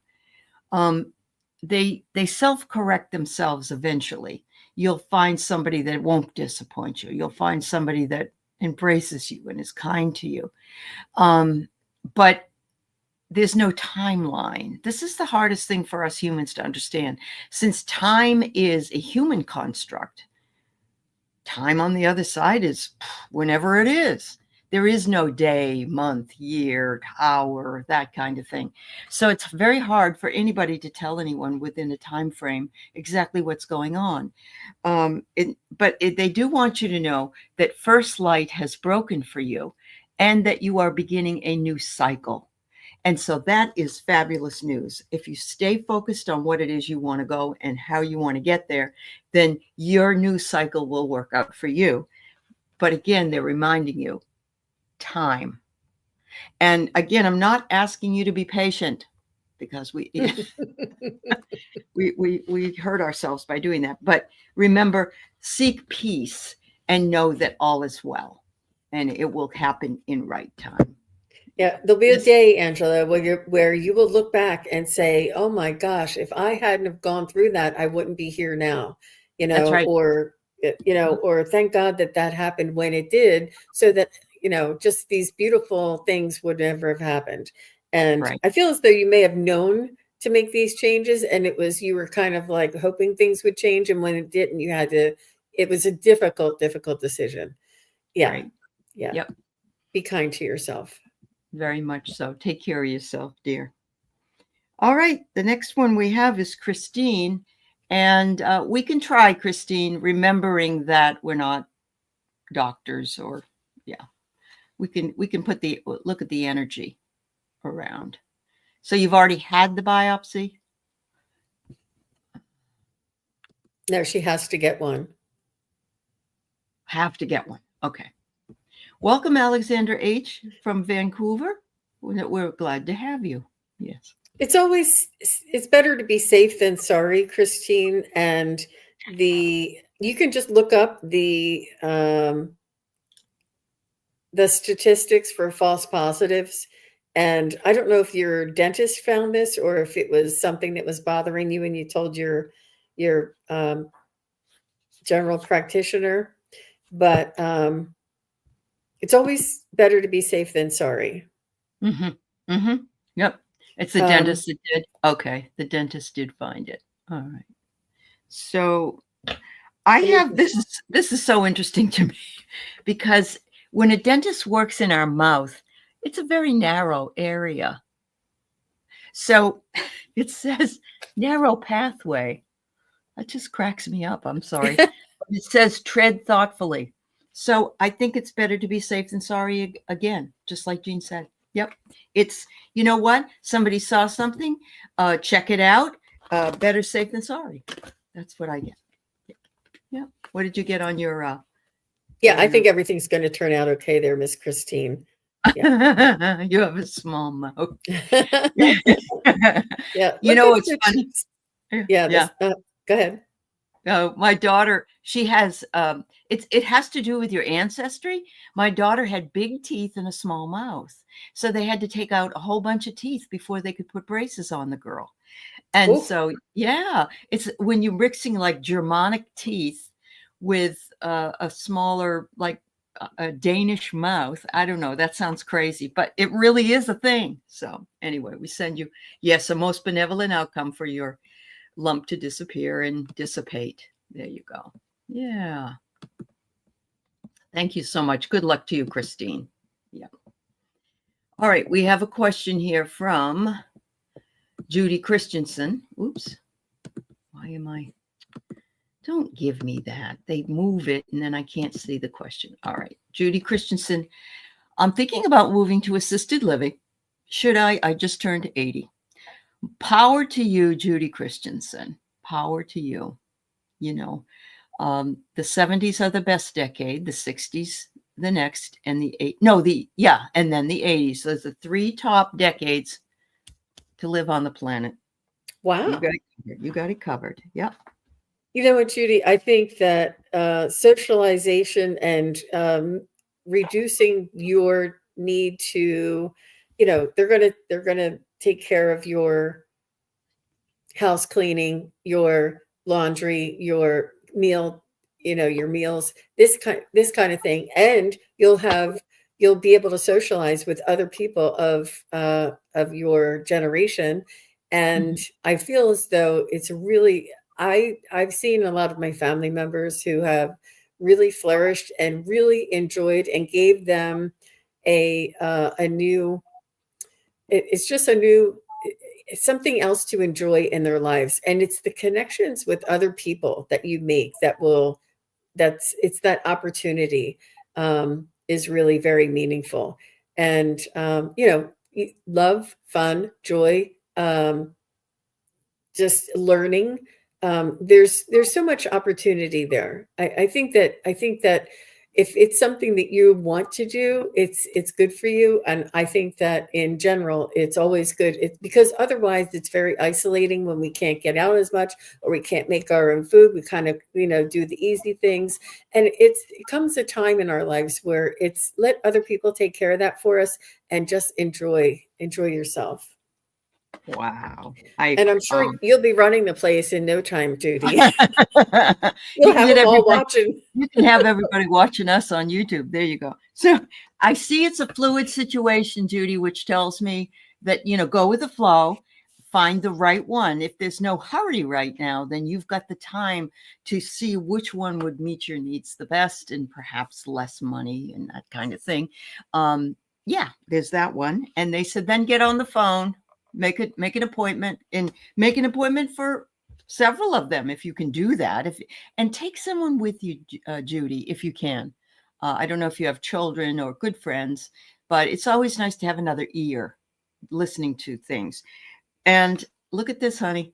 S1: they self-correct themselves eventually. You'll find somebody that won't disappoint you. You'll find somebody that embraces you and is kind to you. But there's no timeline. This is the hardest thing for us humans to understand. Since time is a human construct, time on the other side is whenever it is. There is no day, month, year, hour, that kind of thing. So it's very hard for anybody to tell anyone within a time frame exactly what's going on. But they do want you to know that first light has broken for you and that you are beginning a new cycle. And so that is fabulous news. If you stay focused on what it is you want to go and how you want to get there, then your new cycle will work out for you. But again, they're reminding you, time. And again, I'm not asking you to be patient, because we hurt ourselves by doing that. But remember, seek peace and know that all is well, and it will happen in right time.
S2: Yeah, there'll be a day, Angela, where you will look back and say, "Oh my gosh, if I hadn't have gone through that, I wouldn't be here now."
S1: That's right.
S2: Or or thank God that happened when it did, so that just these beautiful things would never have happened. And
S1: Right.
S2: I feel as though you may have known to make these changes, and you were kind of like hoping things would change, and when it didn't, you had to. It was a difficult decision. Yeah,
S1: Right.
S2: yeah.
S1: Yep.
S2: Be kind to yourself.
S1: Very much so. Take care of yourself, dear. All right. The next one we have is Christine. And we can try, Christine, remembering that we're not doctors, or we can look at the energy around. So you've already had the biopsy?
S2: No, she has to get one.
S1: Have to get one. Okay. Welcome, Alexander H. from Vancouver. We're glad to have you. Yes.
S2: It's better to be safe than sorry, Christine. And you can just look up the statistics for false positives. And I don't know if your dentist found this or if it was something that was bothering you and you told your general practitioner, but it's always better to be safe than sorry.
S1: Mm-hmm. Mm-hmm. Yep. It's the
S2: Um,
S1: dentist that did. Okay. The dentist did find it. All right. So I
S2: let me
S1: have this is so interesting to me because when a dentist works in our mouth, it's a very narrow area. So it says narrow pathway. That just cracks me up. I'm sorry. It says tread thoughtfully. So I think it's better to be safe than sorry again, just like Jean said. Yep. It's, you know what? Somebody saw something, check it out. Better safe than sorry. That's what I get. Yeah. What did you get on your
S2: yeah,
S1: on
S2: I
S1: your
S2: think everything's going to turn out okay there, Miss Christine. Yeah.
S1: You have a small mouth.
S2: Yeah,
S1: You
S2: look
S1: know
S2: at
S1: what's
S2: the
S1: funny?
S2: yeah,
S1: Yeah.
S2: go ahead.
S1: My daughter, she has it has to do with your ancestry. My daughter had big teeth and a small mouth. So they had to take out a whole bunch of teeth before they could put braces on the girl. And
S2: Oh,
S1: so yeah, it's when you're mixing like Germanic teeth with a smaller like a Danish mouth. I don't know, that sounds crazy, but it really is a thing. So anyway, we send you, yes, a most benevolent outcome for your lump to disappear and dissipate. There you go. Yeah. Thank you so much. Good luck to you, Christine. Yeah. All right. We have a question here from Judy Christensen. Oops. Why am I? Don't give me that. They move it and then I can't see the question. All right. Judy Christensen. I'm thinking about moving to assisted living. Should I? I just turned 80. Power to you, Judy Christensen. Power to you. You know, the 70s are the best decade, the 60s the next, and and then the 80s. So there's the three top decades to live on the planet. You
S2: wow.
S1: got it covered. You got it covered. Yep.
S2: You know what, Judy? I think that socialization and reducing your need to, they're gonna take care of your house cleaning, your laundry, your meal, your meals, this kind of thing, and you'll be able to socialize with other people of your generation. And
S1: Mhm.
S2: I feel as though it's really I've seen a lot of my family members who have really flourished and really enjoyed and gave them a new it's just a new it's something else to enjoy in their lives, and it's the connections with other people that you make that will that's it's that opportunity is really very meaningful. And love, fun, joy, just learning. There's so much opportunity there. I think that if it's something that you want to do, it's good for you. And I think that in general, it's always good. It's because otherwise it's very isolating when we can't get out as much or we can't make our own food. We kind of, do the easy things. And it comes a time in our lives where it's let other people take care of that for us and just enjoy yourself.
S1: Wow. I
S2: And I'm sure you'll be running the place in no time, Judy. You'll
S1: you can
S2: have
S1: get
S2: them all
S1: everybody.
S2: watching.
S1: You can have everybody watching us on YouTube. There you go. So I see it's a fluid situation, Judy, which tells me that, go with the flow, find the right one. If there's no hurry right now, then you've got the time to see which one would meet your needs the best and perhaps less money and that kind of thing. Yeah, there's that one. And they said, then get on the phone, make an appointment and make an appointment for several of them if you can do that. And take someone with you, Judy, if you can. I don't know if you have children or good friends, but it's always nice to have another ear listening to things. And look at this, honey.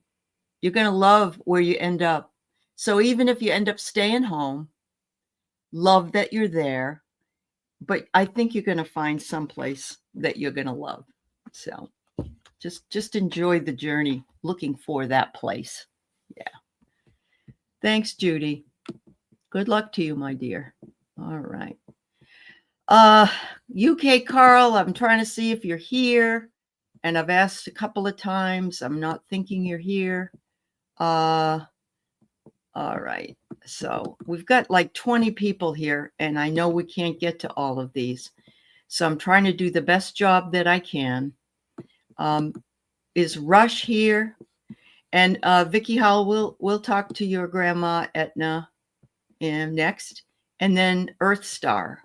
S1: You're going to love where you end up. So even if you end up staying home, love that you're there, but I think you're going to find someplace that you're going to love. So just enjoy the journey looking for that place. Yeah. Thanks, Judy. Good luck to you, my dear. All right. UK Carl, I'm trying to see if you're here. And I've asked a couple of times. I'm not thinking you're here. All right. So we've got like 20 people here, and I know we can't get to all of these. So I'm trying to do the best job that I can. Is Rush here? And Vicky Howell, we'll talk to your grandma Etna next, and then Earth Star.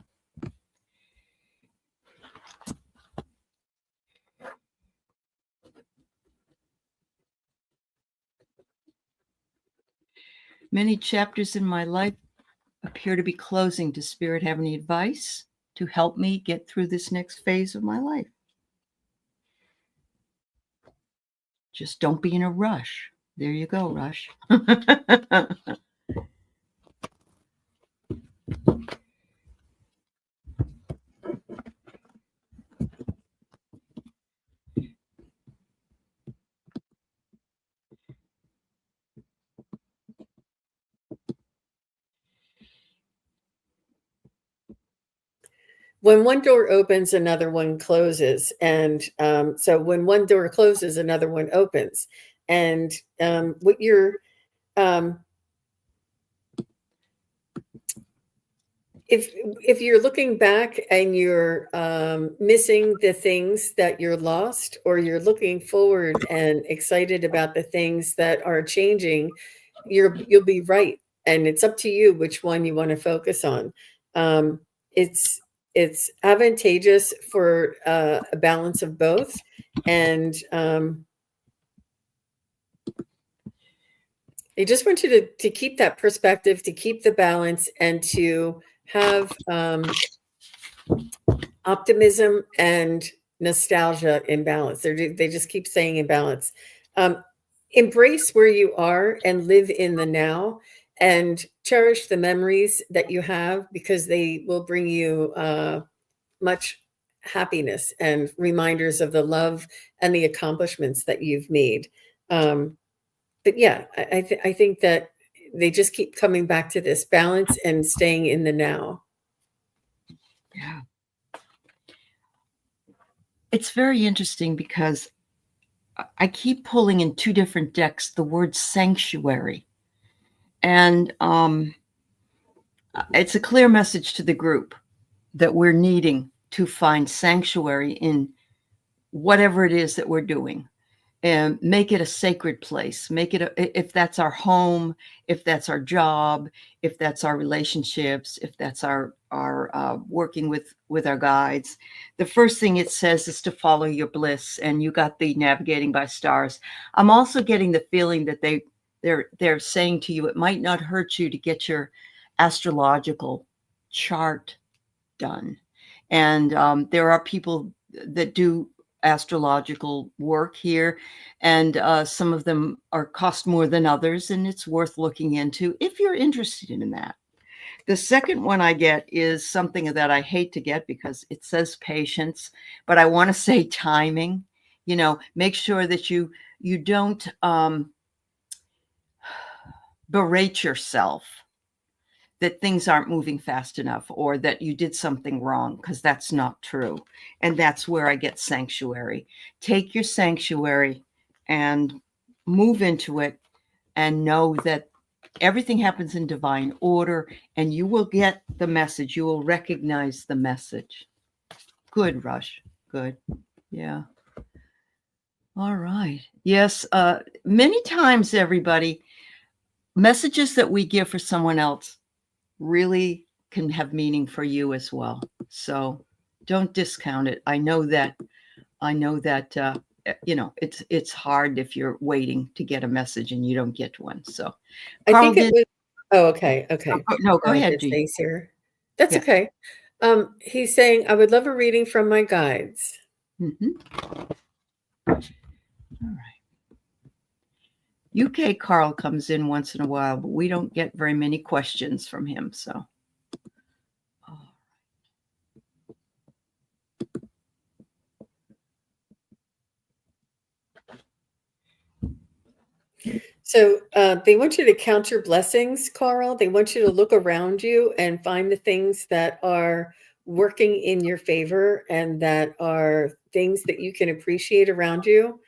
S1: Many chapters in my life appear to be closing. Does Spirit have any advice to help me get through this next phase of my life? Just don't be in a rush. There you go, Rush.
S2: When one door opens, another one closes. And so when one door closes, another one opens. And what you're, if you're looking back and you're missing the things that you're lost, or you're looking forward and excited about the things that are changing, you'll be right. And it's up to you which one you want to focus on. It's advantageous for a balance of both. And I just want you to keep that perspective, to keep the balance, and to have optimism and nostalgia in balance. They just keep saying in balance. Embrace where you are and live in the now, and cherish the memories that you have, because they will bring you much happiness and reminders of the love and the accomplishments that you've made. But yeah, I think that they just keep coming back to this balance and staying in the now.
S1: Yeah. It's very interesting because I keep pulling in two different decks the word sanctuary. And it's a clear message to the group that we're needing to find sanctuary in whatever it is that we're doing, and make it a sacred place. Make it if that's our home, if that's our job, if that's our relationships, if that's our working with our guides. The first thing it says is to follow your bliss, and you got the navigating by stars. I'm also getting the feeling that they're saying to you, it might not hurt you to get your astrological chart done. And there are people that do astrological work here, and some of them cost more than others, and it's worth looking into if you're interested in that. The second one I get is something that I hate to get because it says patience, but I want to say timing. Make sure that you don't berate yourself that things aren't moving fast enough, or that you did something wrong, because that's not true. And that's where I get sanctuary. Take your sanctuary and move into it, and know that everything happens in divine order, and you will get the message. You will recognize the message. Good, Rush. Good. Yeah. All right. Yes. Many times, everybody, messages that we give for someone else really can have meaning for you as well. So don't discount it. I know that it's hard if you're waiting to get a message and you don't get one. So
S2: I
S1: Carl
S2: think it
S1: did.
S2: was. Oh, okay. Okay.
S1: No, go ahead,
S2: There's
S1: G.
S2: things here. That's
S1: Yeah.
S2: okay. He's saying, I would love a reading from my guides.
S1: All right. UK Carl comes in once in a while, but we don't get very many questions from him. So
S2: So they want you to count your blessings, Carl. They want you to look around you and find the things that are working in your favor and that are things that you can appreciate around you.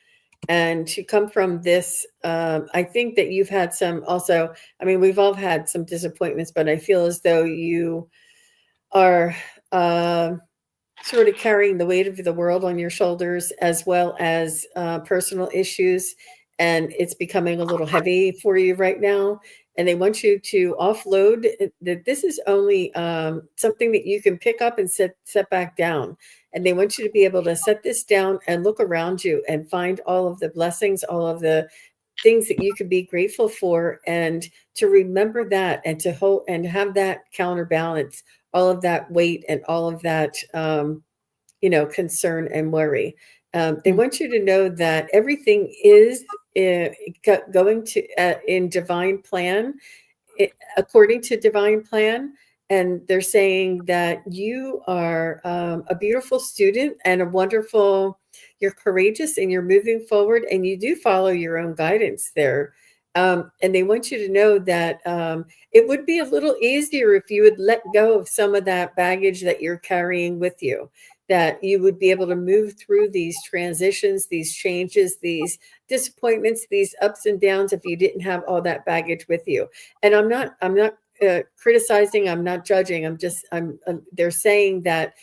S2: And to come from this, I think that you've had some also, I mean, we've all had some disappointments, but I feel as though you are sort of carrying the weight of the world on your shoulders, as well as personal issues. And it's becoming a little heavy for you right now. And they want you to offload that this is only something that you can pick up and set back down. And they want you to be able to set this down and look around you and find all of the blessings, all of the things that you could be grateful for, and to remember that and to hold and have that counterbalance all of that weight and all of that concern and worry. They
S1: Mm.
S2: want you to know that everything is going to in divine plan, according to divine plan. And they're saying that you are a beautiful student and a wonderful, you're courageous and you're moving forward and you do follow your own guidance there. And they want you to know that it would be a little easier if you would let go of some of that baggage that you're carrying with you, that you would be able to move through these transitions, these changes, these disappointments, these ups and downs if you didn't have all that baggage with you. And I'm not criticizing, I'm not judging. They're saying that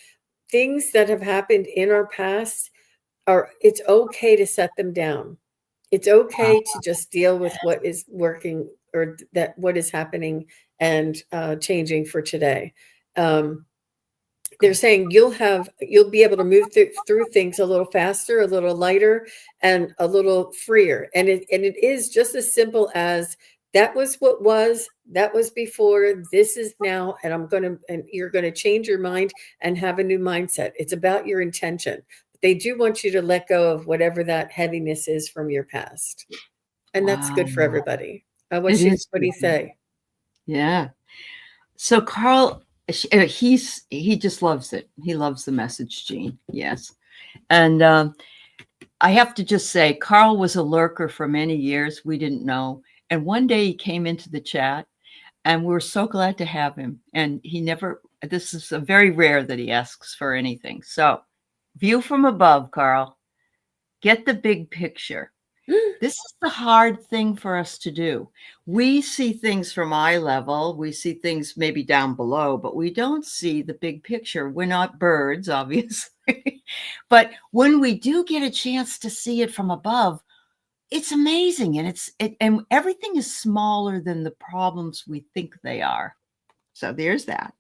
S2: things that have happened in our past it's okay to set them down. It's okay to just deal with what is working, or that what is happening and changing for today. They're saying you'll be able to move through things a little faster, a little lighter, and a little freer. And it is just as simple as that was that was before, this is now, and you're gonna change your mind and have a new mindset. It's about your intention. But they do want you to let go of whatever that heaviness is from your past. And that's
S1: Wow.
S2: good for everybody.
S1: It is
S2: What do
S1: good.
S2: you say?
S1: Yeah. So Carl, he just loves it. He loves the message, Jean. Yes. And I have to just say, Carl was a lurker for many years. We didn't know. And one day he came into the chat and we're so glad to have him. And this is a very rare that he asks for anything. So view from above, Carl, get the big picture. This is the hard thing for us to do. We see things from eye level. We see things maybe down below, but we don't see the big picture. We're not birds, obviously. But when we do get a chance to see it from above, it's amazing. And everything is smaller than the problems we think they are. So there's that.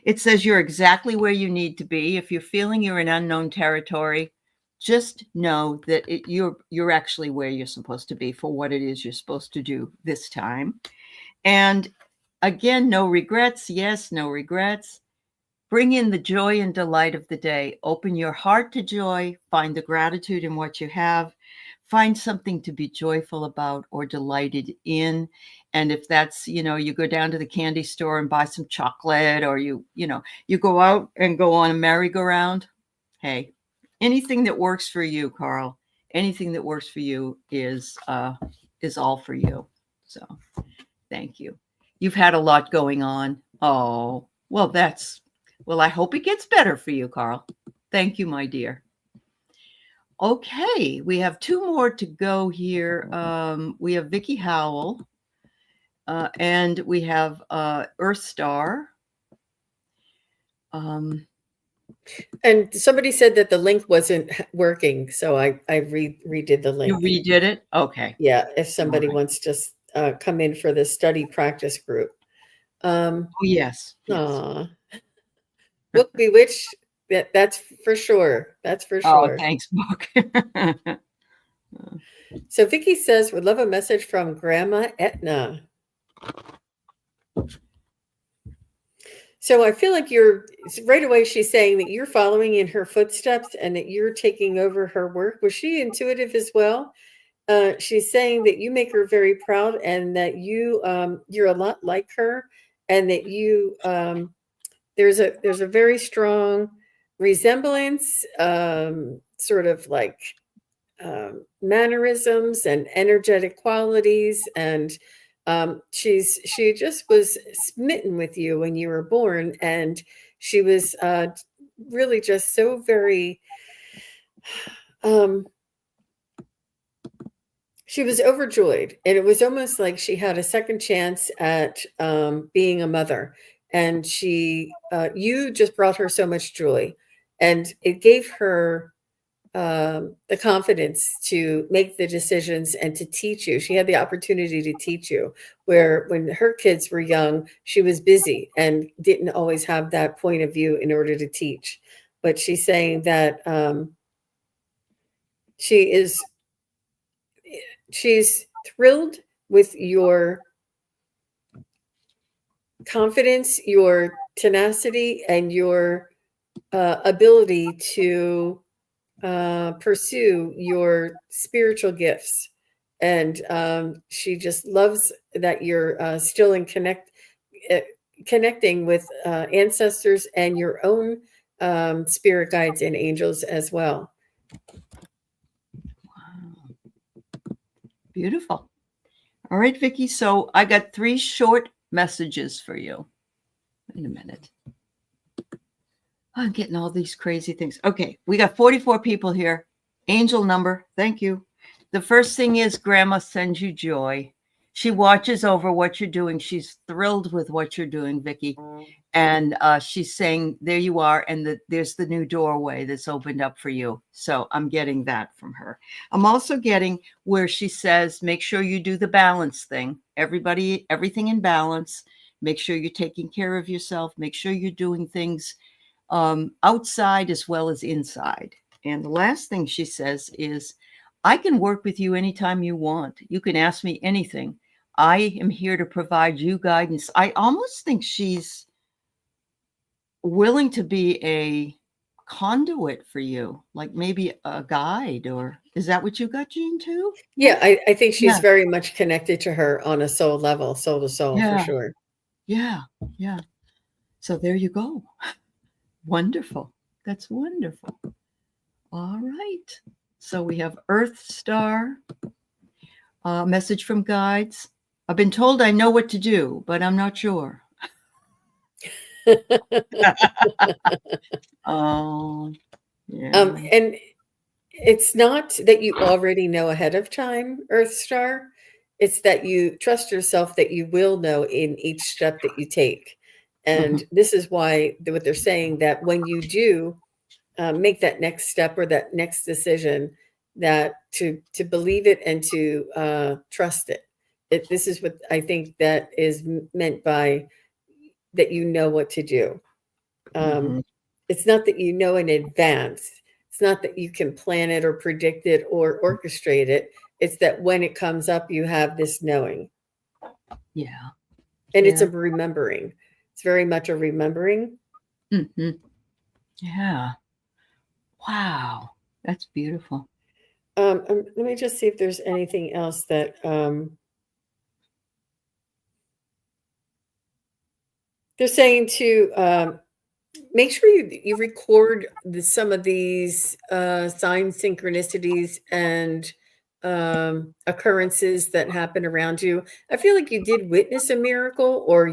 S1: It says you're exactly where you need to be. If you're feeling you're in unknown territory, just know that you're actually where you're supposed to be for what it is you're supposed to do this time. And again, no regrets. Yes, no regrets. Bring in the joy and delight of the day. Open your heart to joy. Find the gratitude in what you have. Find something to be joyful about or delighted in. And if that's, you go down to the candy store and buy some chocolate, or you go out and go on a merry-go-round. Hey, anything that works for you, Carl, anything that works for you is all for you. So thank you. You've had a lot going on. Oh, well, I hope it gets better for you, Carl. Thank you, my dear. Okay, we have two more to go here. We have Vicky Howell, and we have Earth Star.
S2: And somebody said that the link wasn't working, so I redid the
S1: You
S2: link.
S1: redid it? Okay.
S2: Yeah, if somebody wants to come in for the study practice group.
S1: Oh, yes.
S2: Aw. Book Bewitched, that's for sure. That's for
S1: Oh,
S2: sure.
S1: thanks, Book.
S2: So Vicky says, would love a message from Grandma Etna. So I feel like right away she's saying that you're following in her footsteps and that you're taking over her work. Was she intuitive as well? She's saying that you make her very proud and that you're a lot like her, and that there's a very strong resemblance, sort of like mannerisms and energetic qualities, and she just was smitten with you when you were born, and she was really just so very. Um, she was overjoyed, and it was almost like she had a second chance at being a mother. And you just brought her so much joy, and it gave her the confidence to make the decisions and to teach you. She had the opportunity to teach you, where when her kids were young, she was busy and didn't always have that point of view in order to teach. But she's saying that she is she's thrilled with your confidence, your tenacity, and your ability to pursue your spiritual gifts. And she just loves that you're still uh, connecting with ancestors and your own spirit guides and angels as well.
S1: Wow. Beautiful. All right, Vicki. So I got 3 short messages for you. Wait a minute. I'm getting all these crazy things. Okay, we got 44 people here. Angel number. Thank you. The first thing is Grandma sends you joy. She watches over what you're doing. She's thrilled with what you're doing, Vicki. And she's saying, there you are. And there's the new doorway that's opened up for you. So I'm getting that from her. I'm also getting where she says, make sure you do the balance thing. Everything in balance. Make sure you're taking care of yourself. Make sure you're doing things outside as well as inside. And the last thing she says is, I can work with you anytime you want. You can ask me anything. I am here to provide you guidance. I almost think she's willing to be a conduit for you, like maybe a guide, or is that what you got, Jean, too?
S2: Yeah, I think she's
S1: Yeah.
S2: very much connected to her on a soul level, soul to soul, for
S1: Yeah.
S2: sure.
S1: Yeah. Yeah. So there you go. Wonderful. That's wonderful. All right. So we have Earth Star, message from guides. I've been told I know what to do, but I'm not sure. Oh, yeah.
S2: And it's not that you already know ahead of time, Earth Star. It's that you trust yourself that you will know in each step that you take. And this is why what they're saying, that when you do make that next step or that next decision, that to believe it and to trust it. This is what I think that is meant by that you know what to do.
S1: Mhm.
S2: It's not that you know in advance. It's not that you can plan it or predict it or orchestrate it. It's that when it comes up, you have this knowing.
S1: Yeah.
S2: And it's
S1: Yeah.
S2: a remembering. It's very much a remembering.
S1: Mhm. Yeah. Wow. That's beautiful.
S2: Let me just see if there's anything else that they're saying to make sure you record some of these sign synchronicities and occurrences that happen around you. I feel like you did witness a miracle, or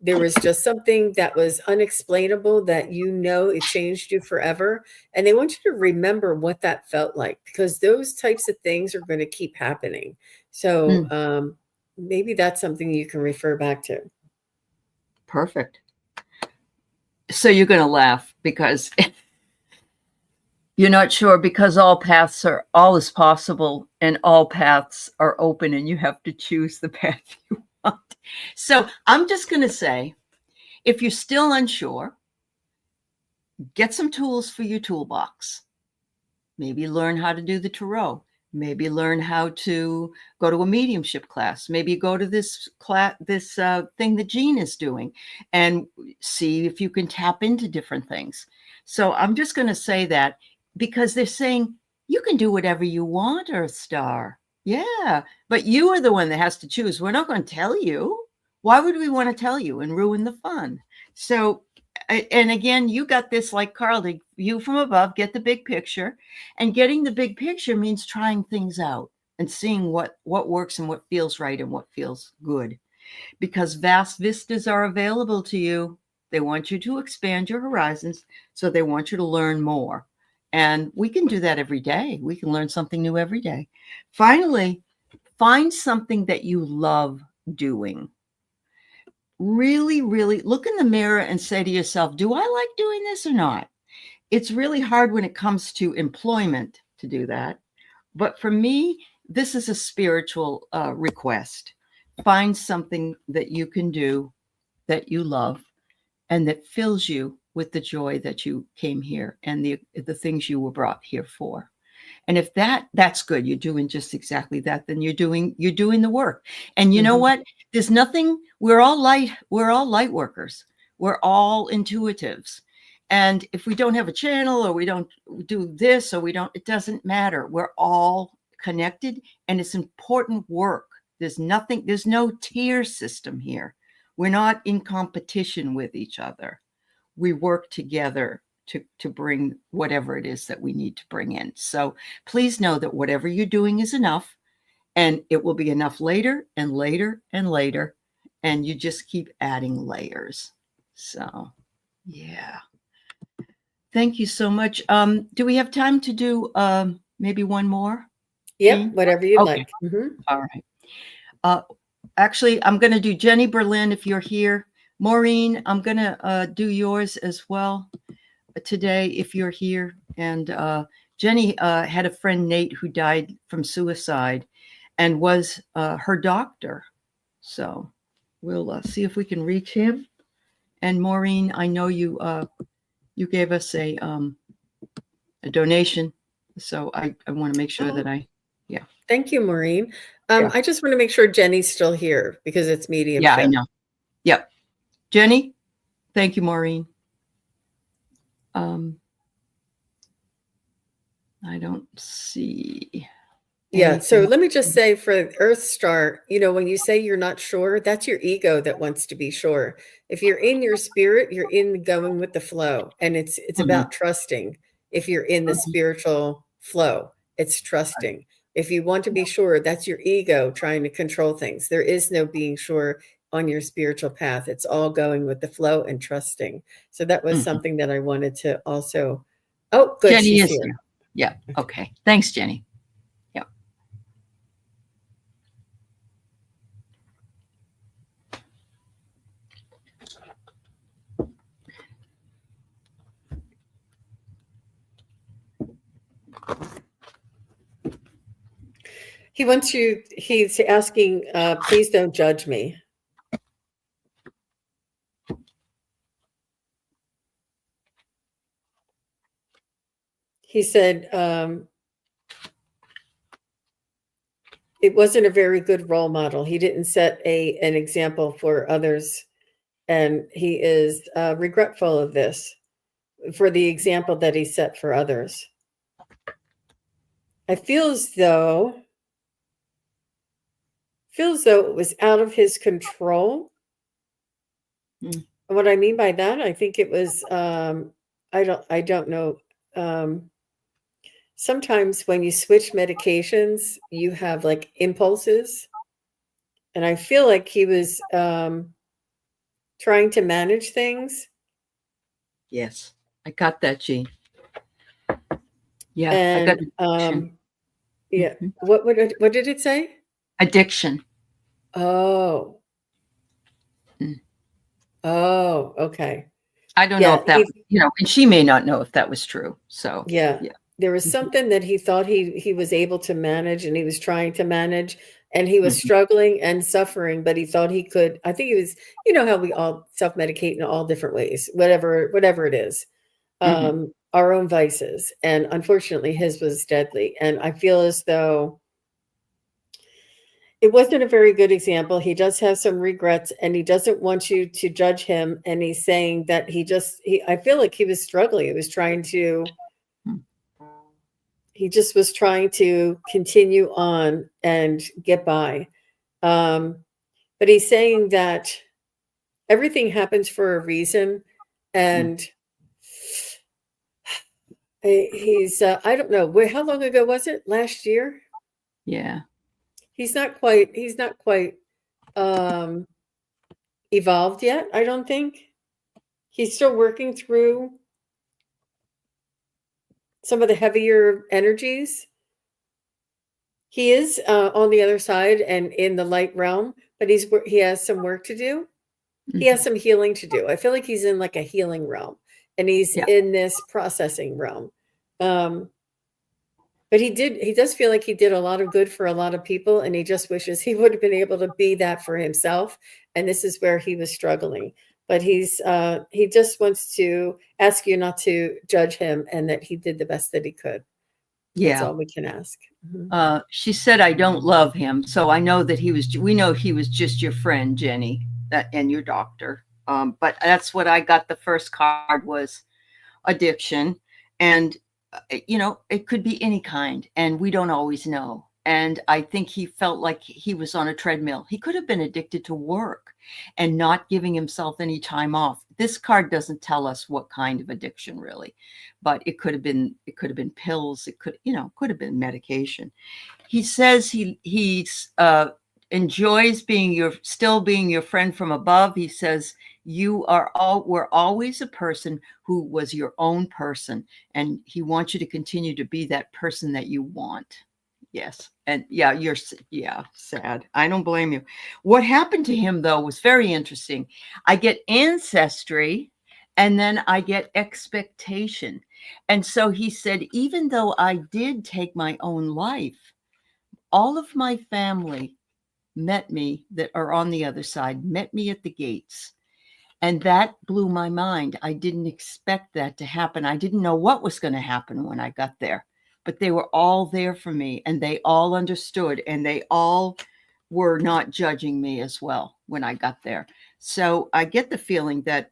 S2: there was just something that was unexplainable that it changed you forever, and they want you to remember what that felt like, because those types of things are going to keep happening. So maybe that's something you can refer back to.
S1: Perfect. So you're going to laugh because you're not sure, because all is possible and all paths are open and you have to choose the path you want. So I'm just going to say, if you're still unsure, get some tools for your toolbox. Maybe learn how to do the tarot. Maybe learn how to go to a mediumship class. Maybe go to this thing that Jean is doing and see if you can tap into different things. So I'm just going to say that, because they're saying you can do whatever you want, Earth Star. Yeah, but you are the one that has to choose. We're not going to tell you. Why would we want to tell you and ruin the fun? So And again, you got this like Carl, the view from above, get the big picture. And getting the big picture means trying things out and seeing what works and what feels right and what feels good. Because vast vistas are available to you. They want you to expand your horizons, so they want you to learn more. And we can do that every day. We can learn something new every day. Finally, find something that you love doing. Really, really look in the mirror and say to yourself, do I like doing this or not? It's really hard when it comes to employment to do that. But for me, this is a spiritual request. Find something that you can do that you love and that fills you with the joy that you came here and the things you were brought here for. And if that's good, you're doing just exactly that, then you're doing the work. And you know what? There's nothing, we're all light workers. We're all intuitives. And if we don't have a channel or we don't do this or it doesn't matter. We're all connected and it's important work. There's no tier system here. We're not in competition with each other. We work together to bring whatever it is that we need to bring in. So please know that whatever you're doing is enough, and it will be enough later and later and later, and you just keep adding layers. So yeah. Thank you so much. Do we have time to do maybe one more?
S2: Yep, whatever you
S1: okay.
S2: like.
S1: All right. Actually, I'm going to do Jenny Berlin if you're here. Maureen, I'm going to do yours as well today if you're here. And Jenny had a friend, Nate, who died from suicide and was her doctor. So we'll see if we can reach him. And Maureen, I know you gave us a donation. So I want to make sure that yeah.
S2: Thank you, Maureen. I just want to make sure Jenny's still here because it's mediumship.
S1: Yeah, I know. Yep. Jenny, thank you, Maureen. I don't see.
S2: Yeah. So let me just say for Earth Star, when you say you're not sure, that's your ego that wants to be sure. If you're in your spirit, you're in going with the flow. And it's about trusting. If you're in the spiritual flow, it's trusting. If you want to be sure, that's your ego trying to control things. There is no being sure on your spiritual path. It's all going with the flow and trusting. So that was something that I wanted to also. Oh, good.
S1: Jenny
S2: She's
S1: is here. Yeah. Okay. Thanks, Jenny. Yeah.
S2: He's asking, please don't judge me. He said, it wasn't a very good role model. He didn't set an example for others. And he is regretful of this for the example that he set for others. I feel as though it was out of his control. And what I mean by that, I think it was, I don't know. Sometimes when you switch medications, you have like impulses. And I feel like he was trying to manage things.
S1: Yes, I got that, Jean. Yeah,
S2: and,
S1: I got addiction.
S2: Yeah. What did it say?
S1: Addiction.
S2: Oh. Oh, okay.
S1: I don't know if that, and she may not know if that was true. So
S2: yeah. There was something that he thought he was able to manage, and he was trying to manage, and he was struggling and suffering, but he thought he could. I think he was, how we all self-medicate in all different ways, whatever it is, our own vices. And unfortunately his was deadly. And I feel as though it wasn't a very good example. He does have some regrets, and he doesn't want you to judge him. And he's saying that I feel like he was struggling. He just was trying to continue on and get by. But he's saying that everything happens for a reason. and he's I don't know how long ago was it? Last year?
S1: Yeah.
S2: He's not quite um evolved yet, I don't think. He's still working through some of the heavier energies. He is on the other side and in the light realm, but he has some work to do. He has some healing to do. I feel like he's in like a healing realm, and he's
S1: Yeah.
S2: in this processing realm. But he does feel like he did a lot of good for a lot of people, and he just wishes he would have been able to be that for himself. And this is where he was struggling. But he just wants to ask you not to judge him, and that he did the best that he could. That's
S1: Yeah.
S2: all we can ask.
S1: She said, I don't love him. So I know that we know he was just your friend, Jenny, and your doctor. But that's what I got. The first card was addiction. And, it could be any kind. And we don't always know. And I think he felt like he was on a treadmill. He could have been addicted to work and not giving himself any time off. This card doesn't tell us what kind of addiction really, but it could have been pills. It could have been medication. He says he's enjoys still being your friend from above. He says we're always a person who was your own person, and he wants you to continue to be that person that you want. Yes. And yeah, sad. I don't blame you. What happened to him though was very interesting. I get ancestry and then I get expectation. And so he said, even though I did take my own life, all of my family met me that are on the other side, met me at the gates. And that blew my mind. I didn't expect that to happen. I didn't know what was going to happen when I got there, but they were all there for me and they all understood and they all were not judging me as well when I got there. So I get the feeling that,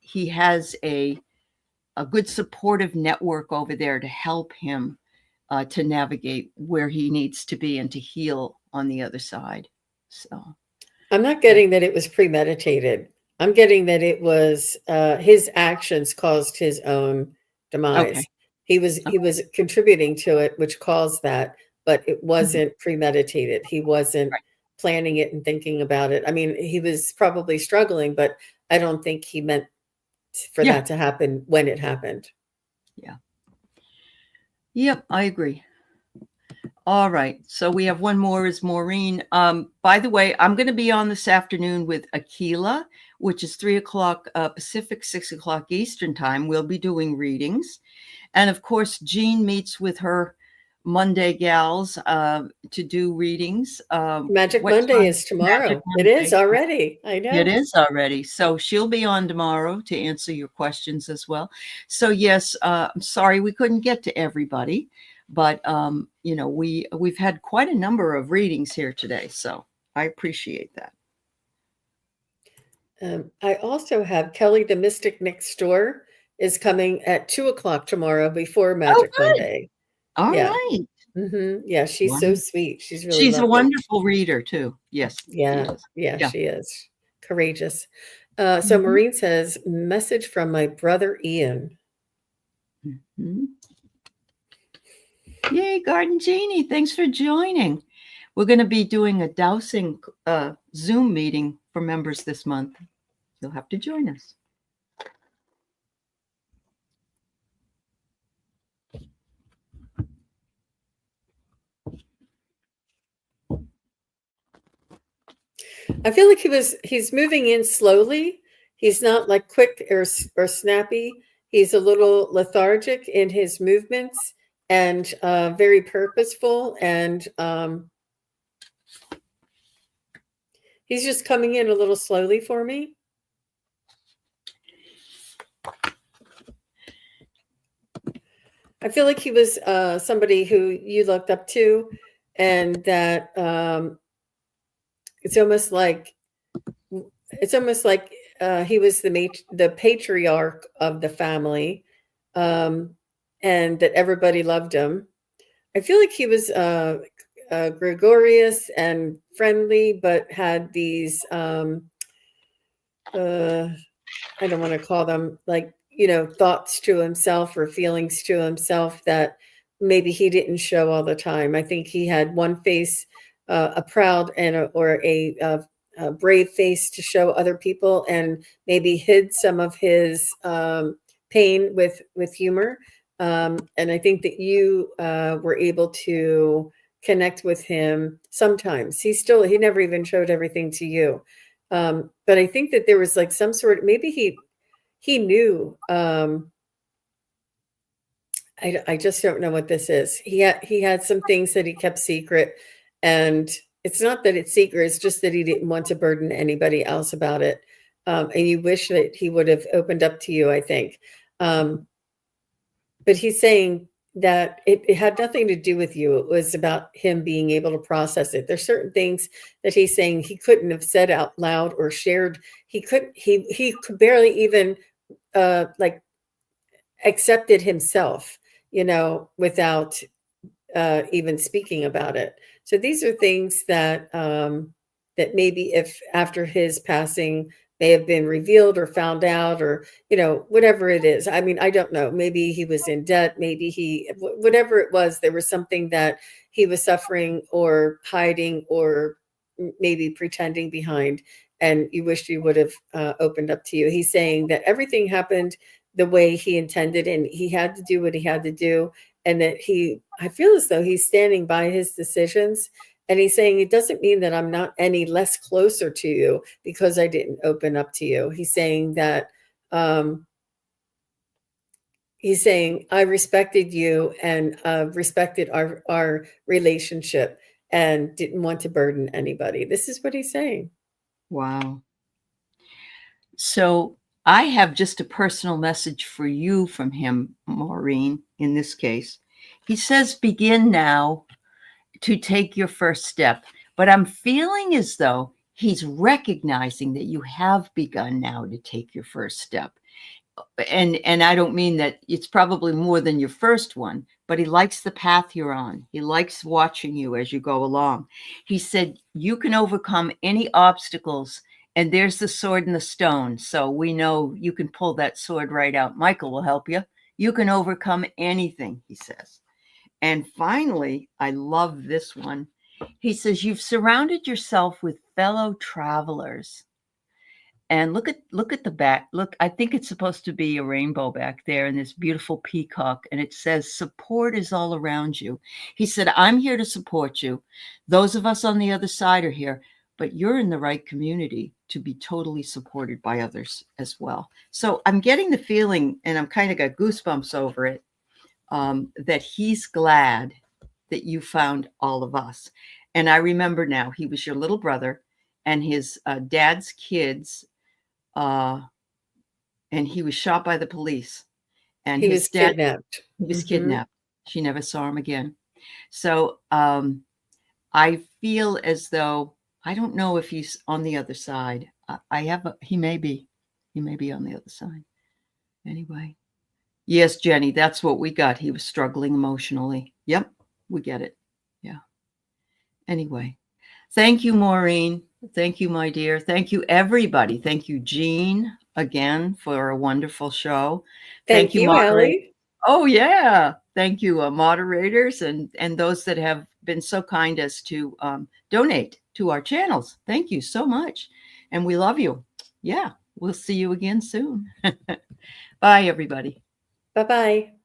S1: he has a good supportive network over there to help him to navigate where he needs to be and to heal on the other side. So
S2: I'm not getting that it was premeditated. I'm getting that it was his actions caused his own
S1: okay.
S2: demise. He was contributing to it, which caused that, but it wasn't premeditated. He wasn't
S1: Right.
S2: planning it and thinking about it. I mean, he was probably struggling, but I don't think he meant for
S1: Yeah.
S2: that to happen when it happened.
S1: Yeah. Yep, I agree. All right. So we have one more is Maureen. By the way, I'm going to be on this afternoon with Aquila, which is 3:00 Pacific, 6:00 Eastern time. We'll be doing readings. And of course, Jean meets with her Monday gals to do readings.
S2: Magic
S1: What
S2: Monday
S1: time?
S2: is
S1: Magic
S2: tomorrow. It is
S1: Monday.
S2: already. I
S1: It
S2: know.
S1: is already. So she'll be on tomorrow to answer your questions as well. So yes, I'm sorry we couldn't get to everybody, but we've had quite a number of readings here today. So I appreciate that.
S2: I also have Kelly the Mystic Next Door is coming at 2:00 tomorrow before
S1: Oh,
S2: Magic
S1: good.
S2: Monday.
S1: All
S2: Yeah.
S1: right.
S2: Yeah, she's so sweet. She's really
S1: She's a
S2: lovely.
S1: wonderful reader too. Yes, she
S2: Yeah,
S1: is.
S2: yeah,
S1: Yeah.
S2: she is. Courageous. So
S1: Mhm.
S2: Maureen says, message from my brother Ian.
S1: Mhm. Yay, Garden Genie. Thanks for joining. We're going to be doing a dowsing Zoom meeting for members this month. You'll have to join us.
S2: I feel like he's moving in slowly. He's not like quick or snappy. He's a little lethargic in his movements and very purposeful, and he's just coming in a little slowly for me. I feel like he was somebody who you looked up to, and that it's almost like he was the patriarch of the family, um, and that everybody loved him. I feel like he was gregarious and friendly, but had these I don't want to call them like, you know, thoughts to himself or feelings to himself that maybe he didn't show all the time. I think he had one face, a proud and a brave face to show other people, and maybe hid some of his pain with humor. And I think that you were able to connect with him sometimes. He never even showed everything to you. But I think that there was like some sort, maybe he knew, I just don't know what this is. He had some things that he kept secret, and it's not that it's secret, it's just that he didn't want to burden anybody else about it. And you wish that he would have opened up to you, I think. But he's saying that it had nothing to do with you. It was about him being able to process it. There's certain things that he's saying he couldn't have said out loud or shared. He could barely even like accepted himself, you know, without even speaking about it. So these are things that that maybe if after his passing may have been revealed or found out, or you know, whatever it is. I mean, I don't know. Maybe he was in debt. Maybe whatever it was, there was something that he was suffering or hiding or maybe pretending behind. And you wished he would have opened up to you. He's saying that everything happened the way he intended, and he had to do what he had to do, and that I feel as though he's standing by his decisions, and he's saying it doesn't mean that I'm not any less closer to you because I didn't open up to you. He's saying that I respected you and respected our relationship and didn't want to burden anybody. This is what he's saying.
S1: Wow. So I have just a personal message for you from him, Maureen, in this case. He says, begin now to take your first step. But I'm feeling as though he's recognizing that you have begun now to take your first step. And I don't mean that it's probably more than your first one, but he likes the path you're on. He likes watching you as you go along. He said, you can overcome any obstacles, and there's the sword and the stone. So we know you can pull that sword right out. Michael will help you. You can overcome anything, he says. And finally, I love this one. He says, you've surrounded yourself with fellow travelers. And look at the back. Look, I think it's supposed to be a rainbow back there and this beautiful peacock. And it says, support is all around you. He said, I'm here to support you. Those of us on the other side are here, but you're in the right community to be totally supported by others as well. So I'm getting the feeling, and I'm kind of got goosebumps over it, that he's glad that you found all of us. And I remember now, he was your little brother, and his dad's kids, and he was shot by the police. And
S2: He
S1: his
S2: was
S1: dad,
S2: kidnapped.
S1: he was
S2: Mm-hmm.
S1: kidnapped. She never saw him again. So I feel as though, I don't know if he's on the other side. He may be on the other side. Anyway. Yes, Jenny, that's what we got. He was struggling emotionally. Yep, we get it. Yeah. Anyway, thank you, Maureen. Thank you, my dear. Thank you, everybody. Thank you, Jean, again, for a wonderful show.
S2: Thank you,
S1: moderators.
S2: Aley.
S1: Oh, yeah. Thank you, moderators, and those that have been so kind as to donate to our channels. Thank you so much. And we love you. Yeah, we'll see you again soon. Bye, everybody.
S2: Bye-bye.